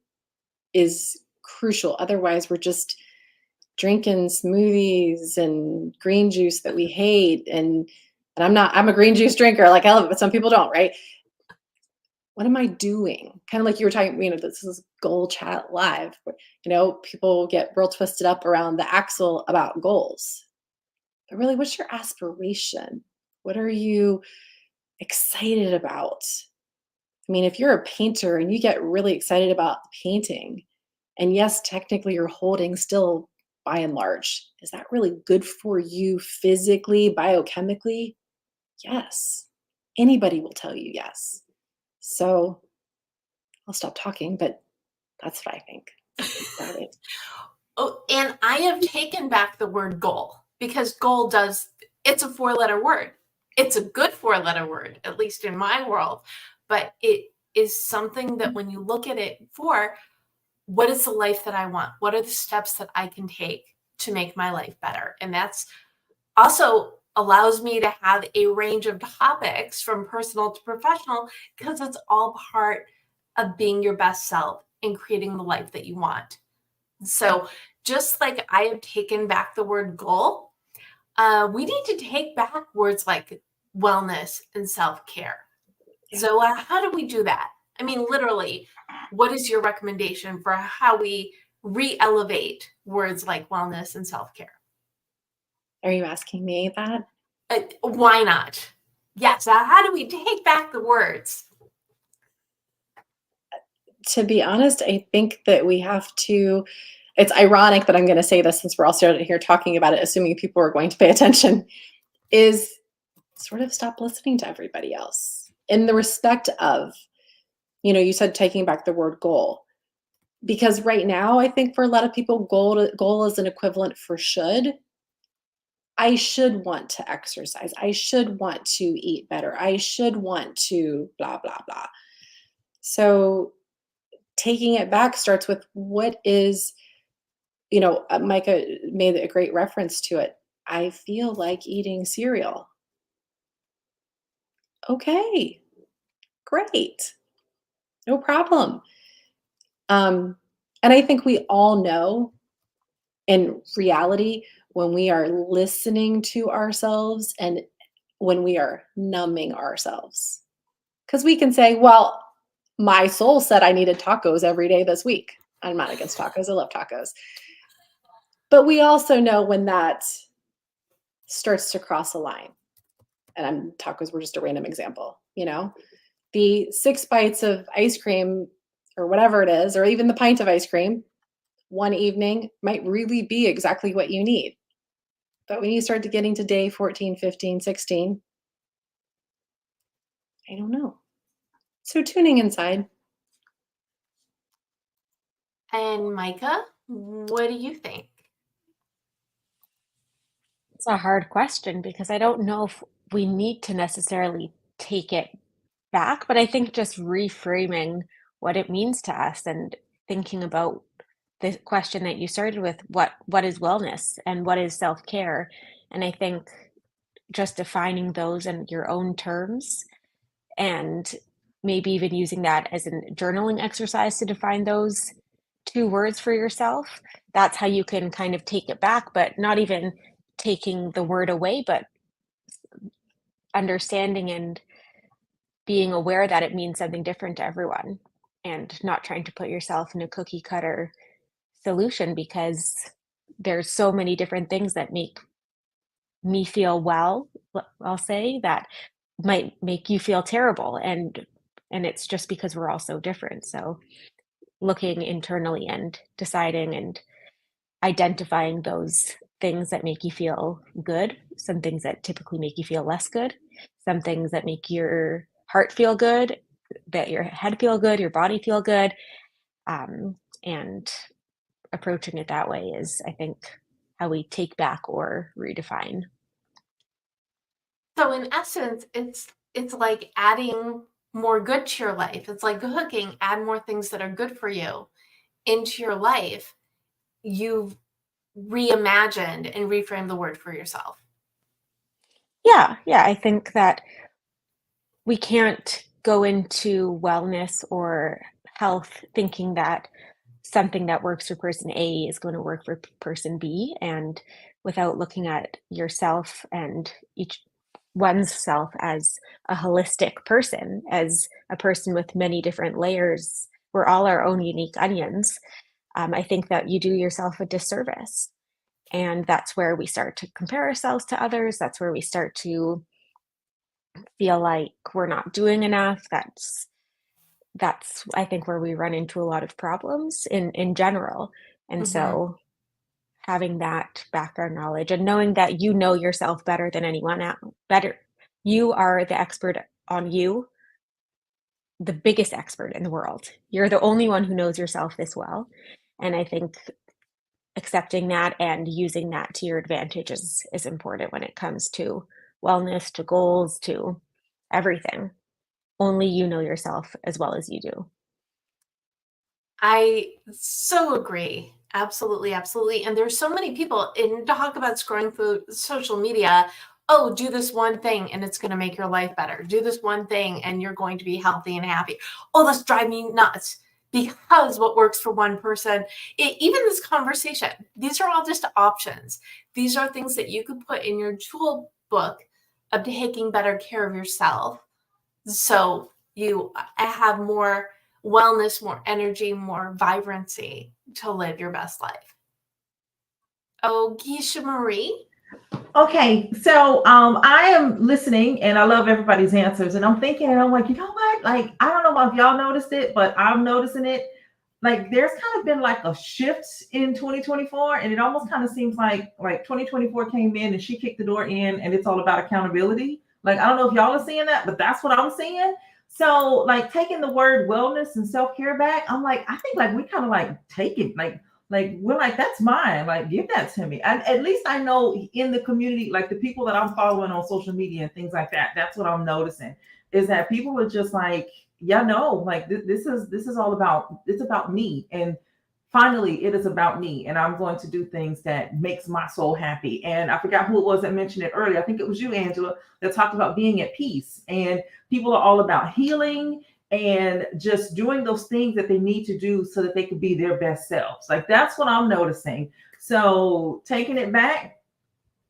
is crucial. Otherwise, we're just drinking smoothies and green juice that we hate. And I'm a green juice drinker. Like I love it, but some people don't, right? What am I doing? Kind of like you were talking, this is Goal Chat Live. People get real twisted up around the axle about goals. But really, what's your aspiration? What are you excited about? If you're a painter and you get really excited about painting, and yes, technically you're holding still by and large, is that really good for you physically, biochemically? Yes. Anybody will tell you yes. So I'll stop talking, but that's what I think about it. Oh, and I have taken back the word goal, because goal it's a 4-letter word. It's a good 4-letter word, at least in my world, but it is something that when you look at it what is the life that I want? What are the steps that I can take to make my life better? And that's also allows me to have a range of topics from personal to professional, because it's all part of being your best self and creating the life that you want. So just like I have taken back the word goal, we need to take back words like wellness and self-care. Zoa, how do we do that? I mean, literally, what is your recommendation for how we re-elevate words like wellness and self-care? Are you asking me that? Why not? Yes. How do we take back the words? To be honest, I think that we have to. It's ironic that I'm going to say this since we're all started here talking about it, assuming people are going to pay attention, is sort of stop listening to everybody else in the respect of, you said taking back the word goal. Because right now, I think for a lot of people, goal is an equivalent for should. I should want to exercise. I should want to eat better. I should want to blah, blah, blah. So taking it back starts with what is, Micah made a great reference to it. I feel like eating cereal. Okay, great. No problem. And I think we all know in reality when we are listening to ourselves and when we are numbing ourselves. Because we can say, well, my soul said I needed tacos every day this week. I'm not against tacos. I love tacos. But we also know when that starts to cross a line. And tacos were just a random example, the 6 bites of ice cream or whatever it is, or even the pint of ice cream one evening might really be exactly what you need. But when you start to getting to day 14, 15, 16, I don't know. So tuning inside. And Micah, what do you think? It's a hard question because I don't know if we need to necessarily take it back, but I think just reframing what it means to us and thinking about the question that you started with, what is wellness and what is self-care? And I think just defining those in your own terms and maybe even using that as a journaling exercise to define those 2 words for yourself. That's how you can kind of take it back, but not even taking the word away, but understanding and being aware that it means something different to everyone and not trying to put yourself in a cookie cutter solution because there's so many different things that make me feel well, I'll say, that might make you feel terrible, and it's just because we're all so different. So looking internally and deciding and identifying those things that make you feel good, some things that typically make you feel less good, some things that make your heart feel good, that your head feel good, your body feel good, and approaching it that way is, I think, how we take back or redefine. So in essence, it's like adding more good to your life. It's like cooking, add more things that are good for you into your life. You've reimagined and reframed the word for yourself. Yeah, I think that we can't go into wellness or health thinking that something that works for person A is going to work for person B, and without looking at yourself and each one's self as a holistic person, as a person with many different layers. We're all our own unique onions. I think that you do yourself a disservice. And that's where we start to compare ourselves to others. That's where we start to feel like we're not doing enough. That's I think where we run into a lot of problems in general. And so having that background knowledge and knowing that you know yourself better than anyone else, you are the expert on you, the biggest expert in the world. You're the only one who knows yourself this well. And I think accepting that and using that to your advantage is important when it comes to wellness, to goals, to everything. Only you know yourself as well as you do. I so agree. Absolutely, absolutely. And there's so many people in talk about scrolling through social media. Oh, do this one thing and it's going to make your life better. Do this one thing and you're going to be healthy and happy. Oh, that's drive me nuts because what works for one person, even this conversation, these are all just options. These are things that you could put in your tool book of taking better care of yourself. So you have more wellness, more energy, more vibrancy to live your best life. Oh, KeishaMarie. Okay, so I am listening and I love everybody's answers. And I'm thinking, and I'm like, you know what? Like, I don't know if y'all noticed it, but I'm noticing it. Like, there's kind of been like a shift in 2024, and it almost kind of seems like 2024 came in and she kicked the door in, and it's all about accountability. Like, I don't know if y'all are seeing that, but that's what I'm seeing. So, like, taking the word wellness and self-care back, I'm like, I think like we kind of like take it like we're like, that's mine, like give that to me. And at least I know in the community, like the people that I'm following on social media and things like that, that's what I'm noticing, is that people are just like, yeah, no, like this is all about, it's about me. And finally it is about me, and I'm going to do things that makes my soul happy. And I forgot who it was that mentioned it earlier. I think it was you, Angela, that talked about being at peace. And people are all about healing and just doing those things that they need to do so that they can be their best selves. Like, that's what I'm noticing. So taking it back,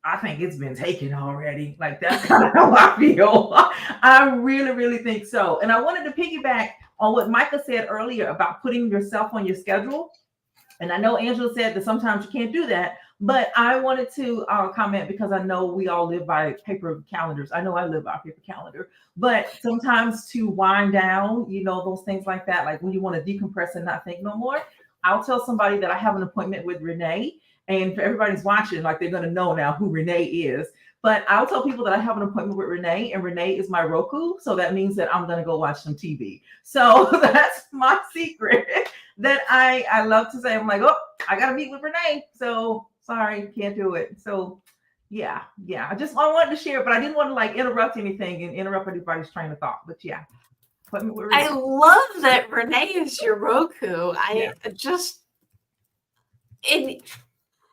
I think it's been taken already. Like, that's kind of how I feel. I really, really think so. And I wanted to piggyback on what Micah said earlier about putting yourself on your schedule. And I know Angela said that sometimes you can't do that, but I wanted to comment because I know we all live by paper calendars. I know I live by a paper calendar, but sometimes to wind down, you know, those things like that, like when you want to decompress and not think no more, I'll tell somebody that I have an appointment with Renee, and for everybody's watching, like they're going to know now who Renee is. But I'll tell people that I have an appointment with Renee, and Renee is my Roku. So that means that I'm going to go watch some TV. So that's my secret that I love to say. I'm like, oh, I got to meet with Renee. So sorry, can't do it. So yeah. I wanted to share, but I didn't want to like interrupt anything and interrupt anybody's train of thought. But yeah, appointment with Renee. I love that Renee is your Roku.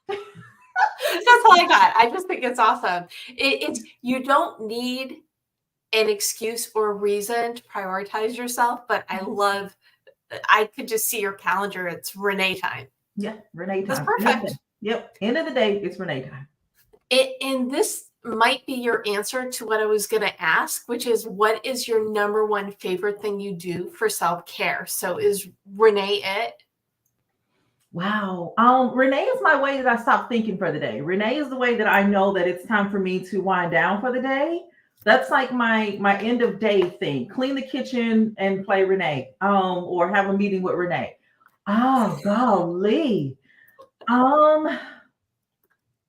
That's all I got. I just think it's awesome. It's you don't need an excuse or reason to prioritize yourself, but I could just see your calendar. It's Renee time. Yeah, Renee time. That's perfect. Yep. End of the day, it's Renee time. And this might be your answer to what I was going to ask, which is, what is your number one favorite thing you do for self-care? So is Renee it? Wow. Renee is my way that I stop thinking for the day. Renee is the way that I know that it's time for me to wind down for the day. That's like my end of day thing. Clean the kitchen and play Renee. Or have a meeting with Renee. Oh, golly.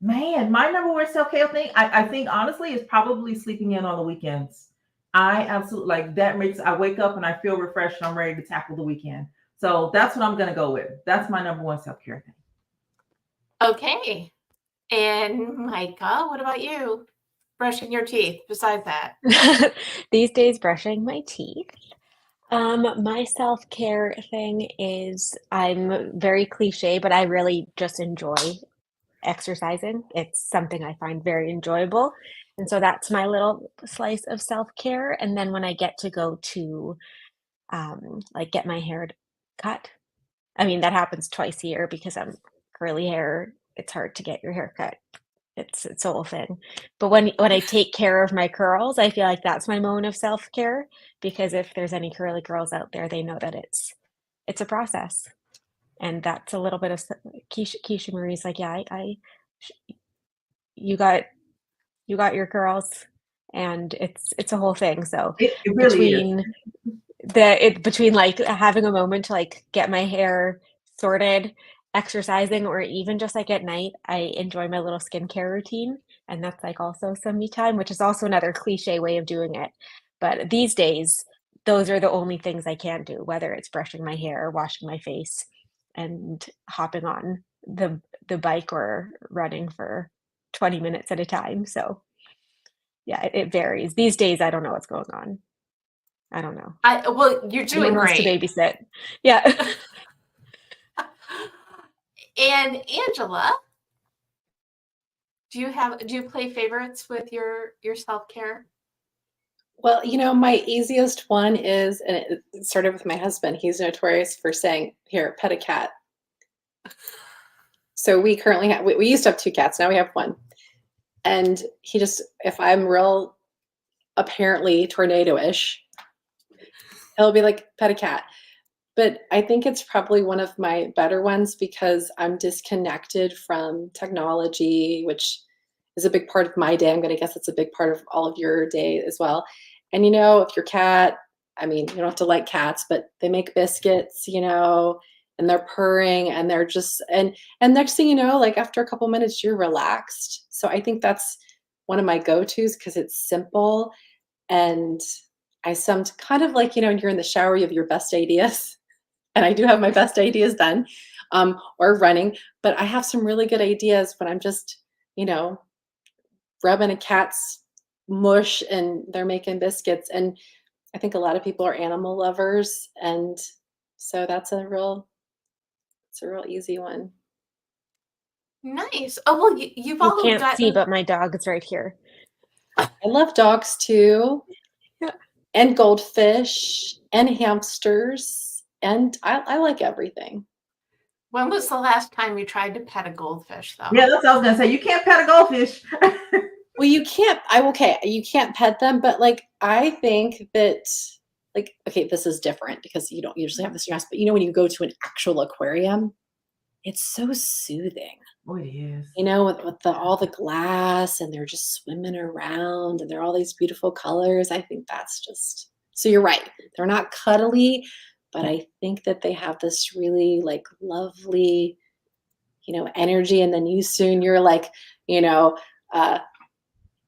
Man, my number one self-care thing, I think honestly is probably sleeping in on the weekends. I absolutely like that. I wake up and I feel refreshed and I'm ready to tackle the weekend. So that's what I'm going to go with. That's my number one self-care thing. Okay. And Micah, what about you? Brushing your teeth besides that? These days, brushing my teeth. My self-care thing is, I'm very cliche, but I really just enjoy exercising. It's something I find very enjoyable. And so that's my little slice of self-care. And then when I get to go to like get my hair cut, I mean, that happens twice a year because I'm curly hair. It's hard to get your hair cut. It's a whole thing. But when I take care of my curls, I feel like that's my moment of self-care, because if there's any curly girls out there, they know that it's a process. And that's a little bit of KeishaMarie's like, yeah, you got your curls, and it's a whole thing. So it really between like having a moment to like get my hair sorted, exercising, or even just like at night, I enjoy my little skincare routine, and that's like also some me time, which is also another cliche way of doing it. But these days, those are the only things I can do, whether it's brushing my hair, washing my face, and hopping on the bike or running for 20 minutes at a time. So yeah, it varies. These days, I don't know what's going on. I don't know. Well, you're doing Wants to great. babysit. Yeah. And Angela, do you play favorites with your self-care? Well, my easiest one is, and it started with my husband. He's notorious for saying, "Here, pet a cat." So we currently have, we used to have two cats. Now we have one. And he just, if I'm real apparently tornado-ish, he'll be like, "Pet a cat." But I think it's probably one of my better ones because I'm disconnected from technology, which is a big part of my day. I'm going to guess it's a big part of all of your day as well. And if your cat, I mean, you don't have to like cats, but they make biscuits, and they're purring and they're just, and next thing you know, like after a couple minutes, you're relaxed. So I think that's one of my go-tos because it's simple. And I some kind of like, you're in the shower, you have your best ideas. And I do have my best ideas then, or running, but I have some really good ideas when I'm just, rubbing a cat's mush and they're making biscuits. And I think a lot of people are animal lovers. And so it's a real easy one. Nice. Oh, well, you've You all can't see, gotten. but my dog is right here. I love dogs too, Yeah. and goldfish and hamsters. And I like everything. When was the last time you tried to pet a goldfish, though? Yeah, that's what I was gonna say. You can't pet a goldfish. Well, you can't, you can't pet them, but like, I think that, like, okay, this is different because you don't usually have this in your house, but when you go to an actual aquarium, it's so soothing, Oh, it is. with all the glass and they're just swimming around and they're all these beautiful colors. I think that's just, so you're right. They're not cuddly, but I think that they have this really like lovely, energy. And then you're like, uh,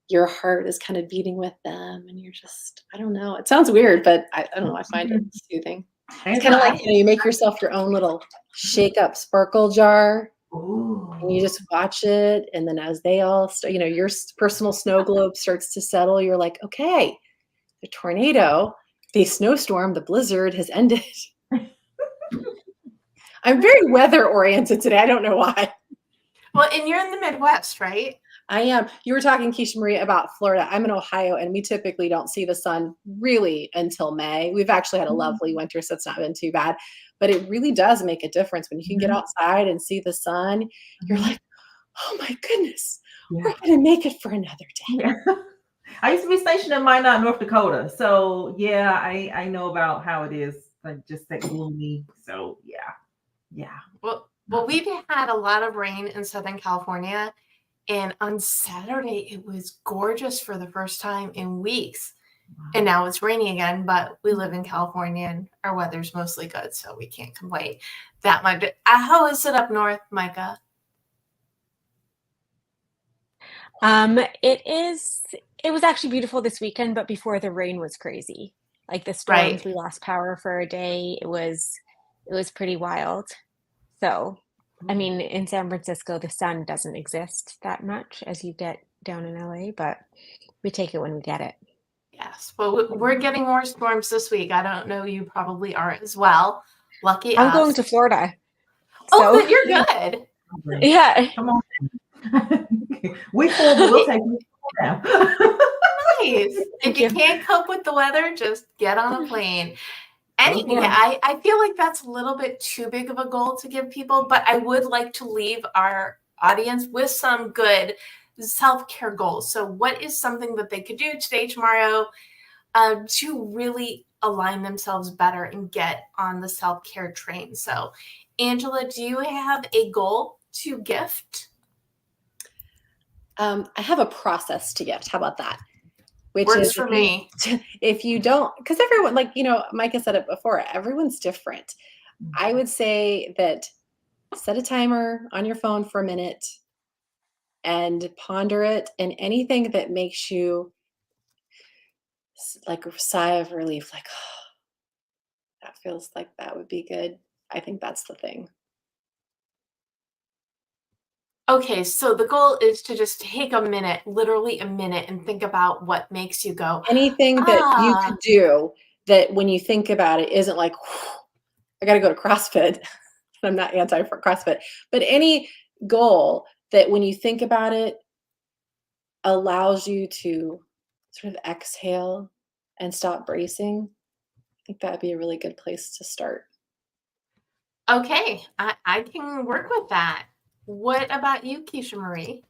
your heart is kind of beating with them and you're just, I don't know. It sounds weird, but I don't know. I find it soothing. It's kind of like, you make yourself your own little shake up sparkle jar and you just watch it. And then as they all start, your personal snow globe starts to settle, you're like, okay, the tornado, the snowstorm, the blizzard has ended. I'm very weather oriented today. I don't know why. Well, and you're in the Midwest, right? I am. You were talking, KeishaMarie, about Florida. I'm in Ohio, and we typically don't see the sun really until May. We've actually had a lovely winter, so it's not been too bad. But it really does make a difference when you can get outside and see the sun. You're like, oh my goodness, we're going to make it for another day. Yeah. I used to be stationed in Minot, North Dakota. So yeah, I know about how it is, like just that gloomy. So yeah. Well, we've had a lot of rain in Southern California. And on Saturday, it was gorgeous for the first time in weeks. Wow. And now it's raining again, but we live in California and our weather's mostly good, so we can't complain that much. How is it up north, Micah? It was actually beautiful this weekend, but before the rain was crazy. Like the storms, Right. we lost power for a day. It was pretty wild. So, I mean, in San Francisco, the sun doesn't exist that much as you get down in LA, but we take it when we get it. Yes. Well, we're getting more storms this week. I don't know, you probably are as well. Lucky I'm us. going to Florida. Oh, So then you're good. yeah. Come on. We full, but we'll take it now. Nice. If you can't cope with the weather, just get on a plane. Anyway, Yeah. I feel like that's a little bit too big of a goal to give people, but I would like to leave our audience with some good self-care goals. So what is something that they could do today, tomorrow, to really align themselves better and get on the self-care train? So Angela, do you have a goal to gift? I have a process to gift. How about that? Which Works is for me. if you don't, because everyone, like, Micah said it before, everyone's different. I would say that set a timer on your phone for a minute and ponder it, and anything that makes you like a sigh of relief, like, oh, that feels like that would be good. I think that's the thing. Okay, so the goal is to just take a minute, literally a minute, and think about what makes you go, Anything that you could do that when you think about it isn't like, I got to go to CrossFit. I'm not anti for CrossFit, but any goal that when you think about it allows you to sort of exhale and stop bracing, I think that'd be a really good place to start. Okay, I can work with that. What about you, KeishaMarie?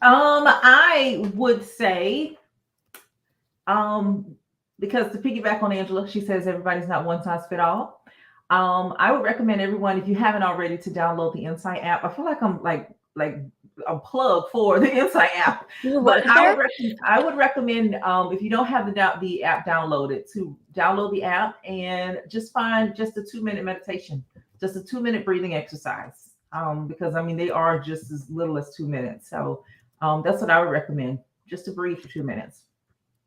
I would say, because to piggyback on Angela, she says everybody's not one size fit all. I would recommend everyone, if you haven't already, to download the Insight app. I feel like I'm like a plug for the Insight app, You but work there? I would recommend, if you don't have the app downloaded, to download the app and just find just a 2-minute meditation, just a 2-minute breathing exercise. Because I mean, they are just as little as 2 minutes. So that's what I would recommend, just to breathe for 2 minutes.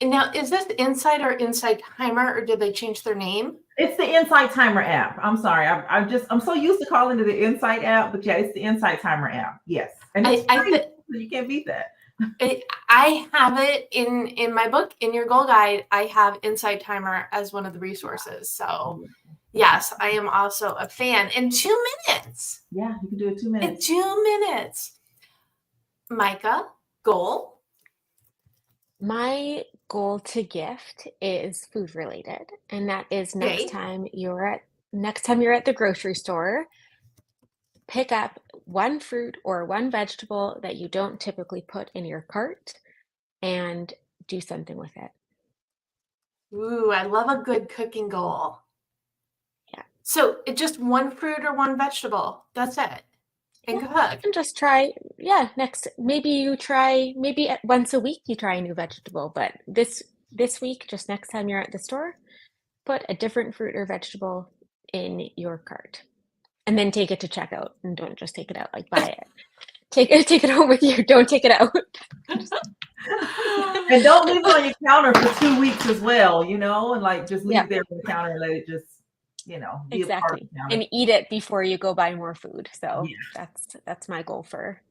Now, is this Insight or Insight Timer, or did they change their name? It's the Insight Timer app. I'm sorry. I'm so used to calling it the Insight app, but yeah, it's the Insight Timer app. Yes. And it's free, so you can't beat that. I have it in my book, in your goal guide. I have Insight Timer as one of the resources. So yes, I am also a fan. In 2 minutes. Yeah, you can do it 2 minutes. In 2 minutes. Micah, goal? My goal to gift is food related, and that is next time you're at the grocery store, pick up one fruit or one vegetable that you don't typically put in your cart and do something with it. Ooh, I love a good cooking goal. Yeah. So it's just one fruit or one vegetable. That's it. And cook. And just try, maybe once a week you try a new vegetable, but this week, just next time you're at the store, put a different fruit or vegetable in your cart. And then take it to checkout, and don't just take it out, like buy it. Take it home with you. Don't take it out. And don't leave it on your counter for 2 weeks as well, and like just leave it there on the counter and let it just, be a part of Exactly. the counter. And eat it before you go buy more food. So that's my goal for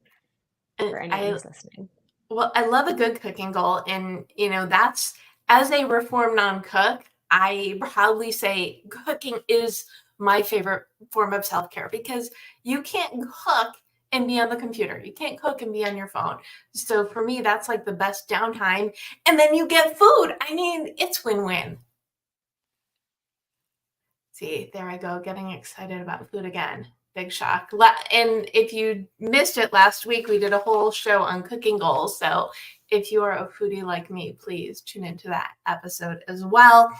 anyone who's listening. Well, I love a good cooking goal. And, that's, as a reformed non-cook, I proudly say cooking is my favorite form of self-care, because you can't cook and be on the computer. You can't cook and be on your phone. So for me, that's like the best downtime. And then you get food. I mean, it's win-win. See, there I go, getting excited about food again. Big shock. And if you missed it last week, we did a whole show on cooking goals. So if you are a foodie like me, please tune into that episode as well.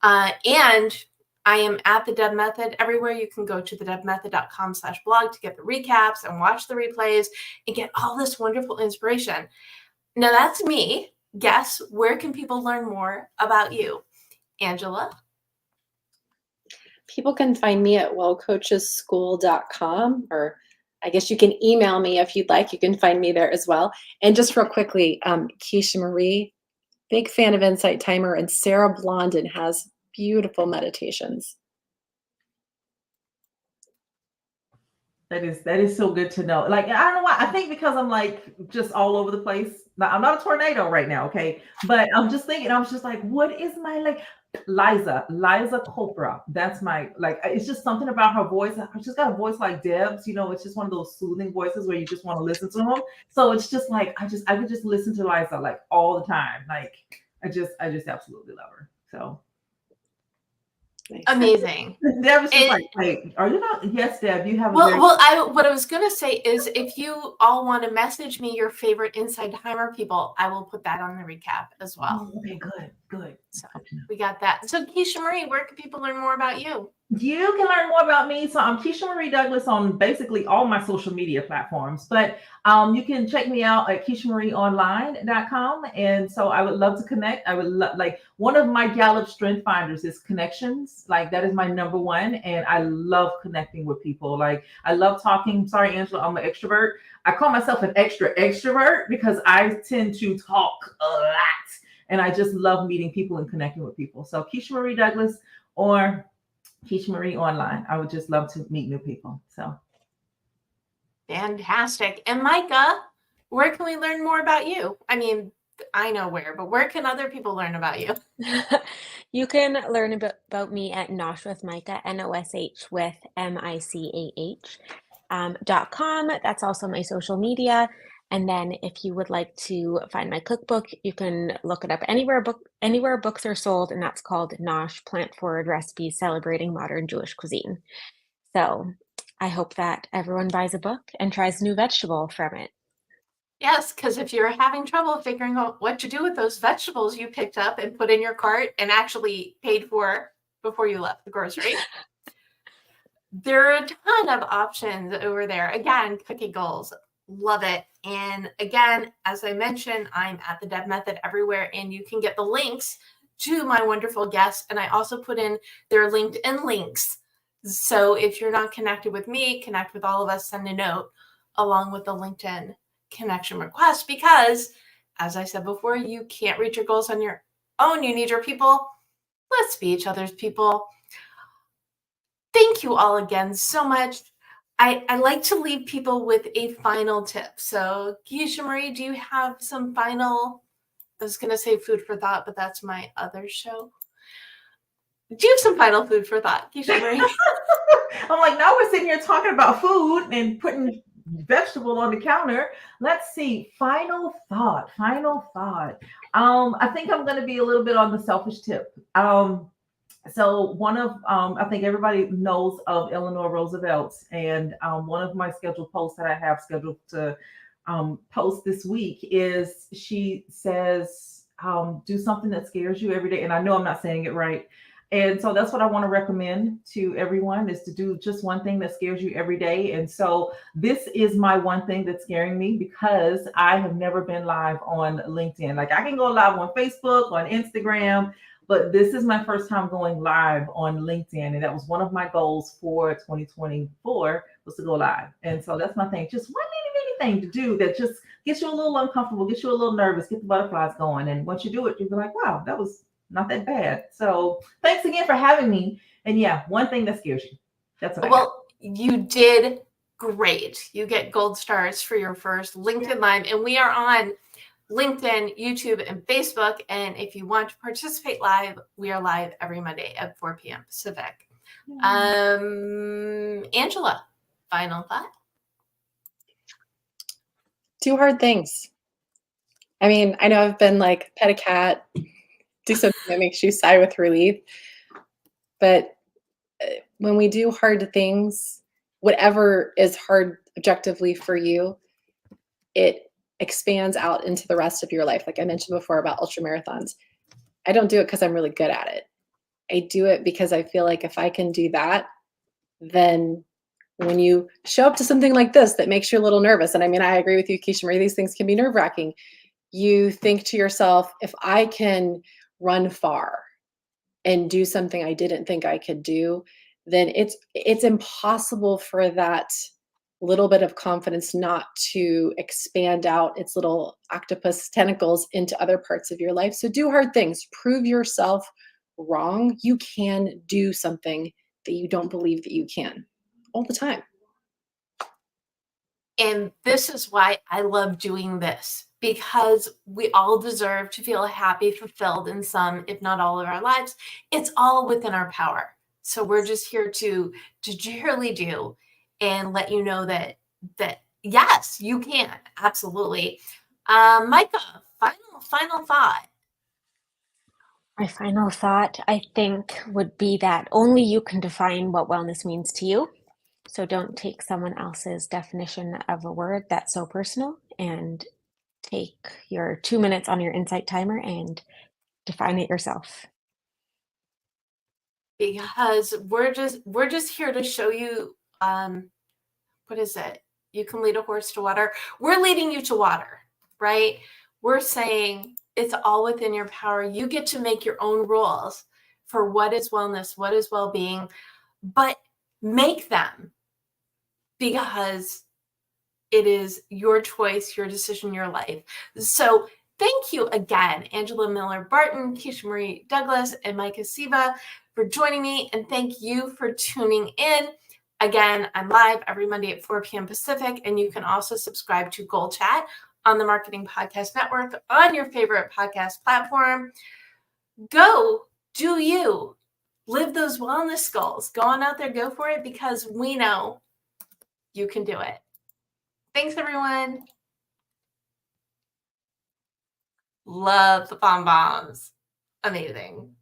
And I am at the Deb Method everywhere. You can go to thedebmethod.com/blog to get the recaps and watch the replays and get all this wonderful inspiration. Now that's me. Guess, where can people learn more about you? Angela? People can find me at wellcoachesschool.com, or I guess you can email me if you'd like. You can find me there as well. And just real quickly, KeishaMarie, big fan of Insight Timer, and Sarah Blondin has beautiful meditations. That is so good to know. Like, I don't know why. I think because I'm like just all over the place. Now, I'm not a tornado right now, okay? But I'm just thinking, I was just like, what is my Liza Copra. That's my, it's just something about her voice. She's got a voice like Deb's, it's just one of those soothing voices where you just want to listen to them. So it's just like, I could just listen to Liza like all the time. Like, I just absolutely love her. So. Amazing. Deb was just like, wait, are you not? Yes, Deb, you have what I was going to say is, if you all want to message me your favorite Insight Timer people, I will put that on the recap as well. Oh, okay, good. So we got that. So KeishaMarie, where can people learn more about you? You can learn more about me. So I'm KeishaMarie Douglas on basically all my social media platforms, but you can check me out at KeishaMarieOnline.com. And so I would love to connect. I would one of my Gallup Strength Finders is connections. Like, that is my number one. And I love connecting with people. Like, I love talking. Sorry, Angela, I'm an extrovert. I call myself an extrovert because I tend to talk a lot. And I just love meeting people and connecting with people. So KeishaMarie Douglas or KeishaMarie Online. I would just love to meet new people. So fantastic. And Micah, where can we learn more about you? I mean, I know where, but where can other people learn about you? You can learn about me at Nosh with Micah, NOSH with MICAH.com. That's also my social media. And then if you would like to find my cookbook, you can look it up anywhere books are sold, and that's called Nosh Plant Forward Recipes Celebrating Modern Jewish Cuisine. So I hope that everyone buys a book and tries a new vegetable from it. Yes, because if you're having trouble figuring out what to do with those vegetables you picked up and put in your cart and actually paid for before you left the grocery, there are a ton of options over there. Again, Cookie Goals, love it. And again, as I mentioned, I'm at the Deb Method everywhere, and you can get the links to my wonderful guests. And I also put in their LinkedIn links. So if you're not connected with me, connect with all of us, send a note along with the LinkedIn connection request, because as I said before, you can't reach your goals on your own. You need your people. Let's be each other's people. Thank you all again so much. I like to leave people with a final tip. So KeishaMarie, do you have some final, I was going to say food for thought, but that's my other show. Do you have some final food for thought, KeishaMarie? I'm like, now we're sitting here talking about food and putting vegetable on the counter. Let's see. Final thought. I think I'm going to be a little bit on the selfish tip. So one of, I think everybody knows of Eleanor Roosevelt's, and one of my scheduled posts that I have scheduled to post this week is, she says, do something that scares you every day. And I know I'm not saying it right. And so that's what I want to recommend to everyone, is to do just one thing that scares you every day. And so this is my one thing that's scaring me, because I have never been live on LinkedIn. Like, I can go live on Facebook, on Instagram, but this is my first time going live on LinkedIn. And that was one of my goals for 2024, was to go live. And so that's my thing. Just one thing to do that just gets you a little uncomfortable, gets you a little nervous, get the butterflies going. And once you do it, you'll be like, wow, that was not that bad. So thanks again for having me. And yeah, one thing that scares you. That's what I got. Well, you did great. You get gold stars for your first LinkedIn Live, and we are on LinkedIn, YouTube, and Facebook. And if you want to participate live, we are live every Monday at 4 p.m. Pacific. Angela, final thought? Do hard things. I mean, I know I've been like, pet a cat, do something that makes you sigh with relief. But when we do hard things, whatever is hard objectively for you, it expands out into the rest of your life. Like I mentioned before about ultra marathons, I don't do it because I'm really good at it. I do it because I feel like if I can do that, then when you show up to something like this that makes you a little nervous, and I mean, I agree with you, KeishaMarie, these things can be nerve-wracking. You think to yourself, if I can run far and do something I didn't think I could do, then it's impossible for that little bit of confidence not to expand out its little octopus tentacles into other parts of your life. So do hard things. Prove yourself wrong. You can do something that you don't believe that you can, all the time. And this is why I love doing this, because we all deserve to feel happy, fulfilled in some, if not all of our lives. It's all within our power. So we're just here to cheerily do and let you know that yes, you can. Absolutely. Micah, final thought. My final thought, I think, would be that only you can define what wellness means to you. So don't take someone else's definition of a word that's so personal, and take your 2 minutes on your insight timer and define it yourself. Because we're just here to show you, what is it? You can lead a horse to water. We're leading you to water, right? We're saying it's all within your power. You get to make your own rules for what is wellness, what is well-being, but make them, because it is your choice, your decision, your life. So thank you again, Angela Miller Barton, KeishaMarie Douglas, and Micah Siva, for joining me. And thank you for tuning in. Again, I'm live every Monday at 4 p.m. Pacific, and you can also subscribe to Goal Chat on the Marketing Podcast Network on your favorite podcast platform. Go do you. Live those wellness goals. Go on out there, go for it, because we know you can do it. Thanks, everyone. Love the bonbons. Amazing.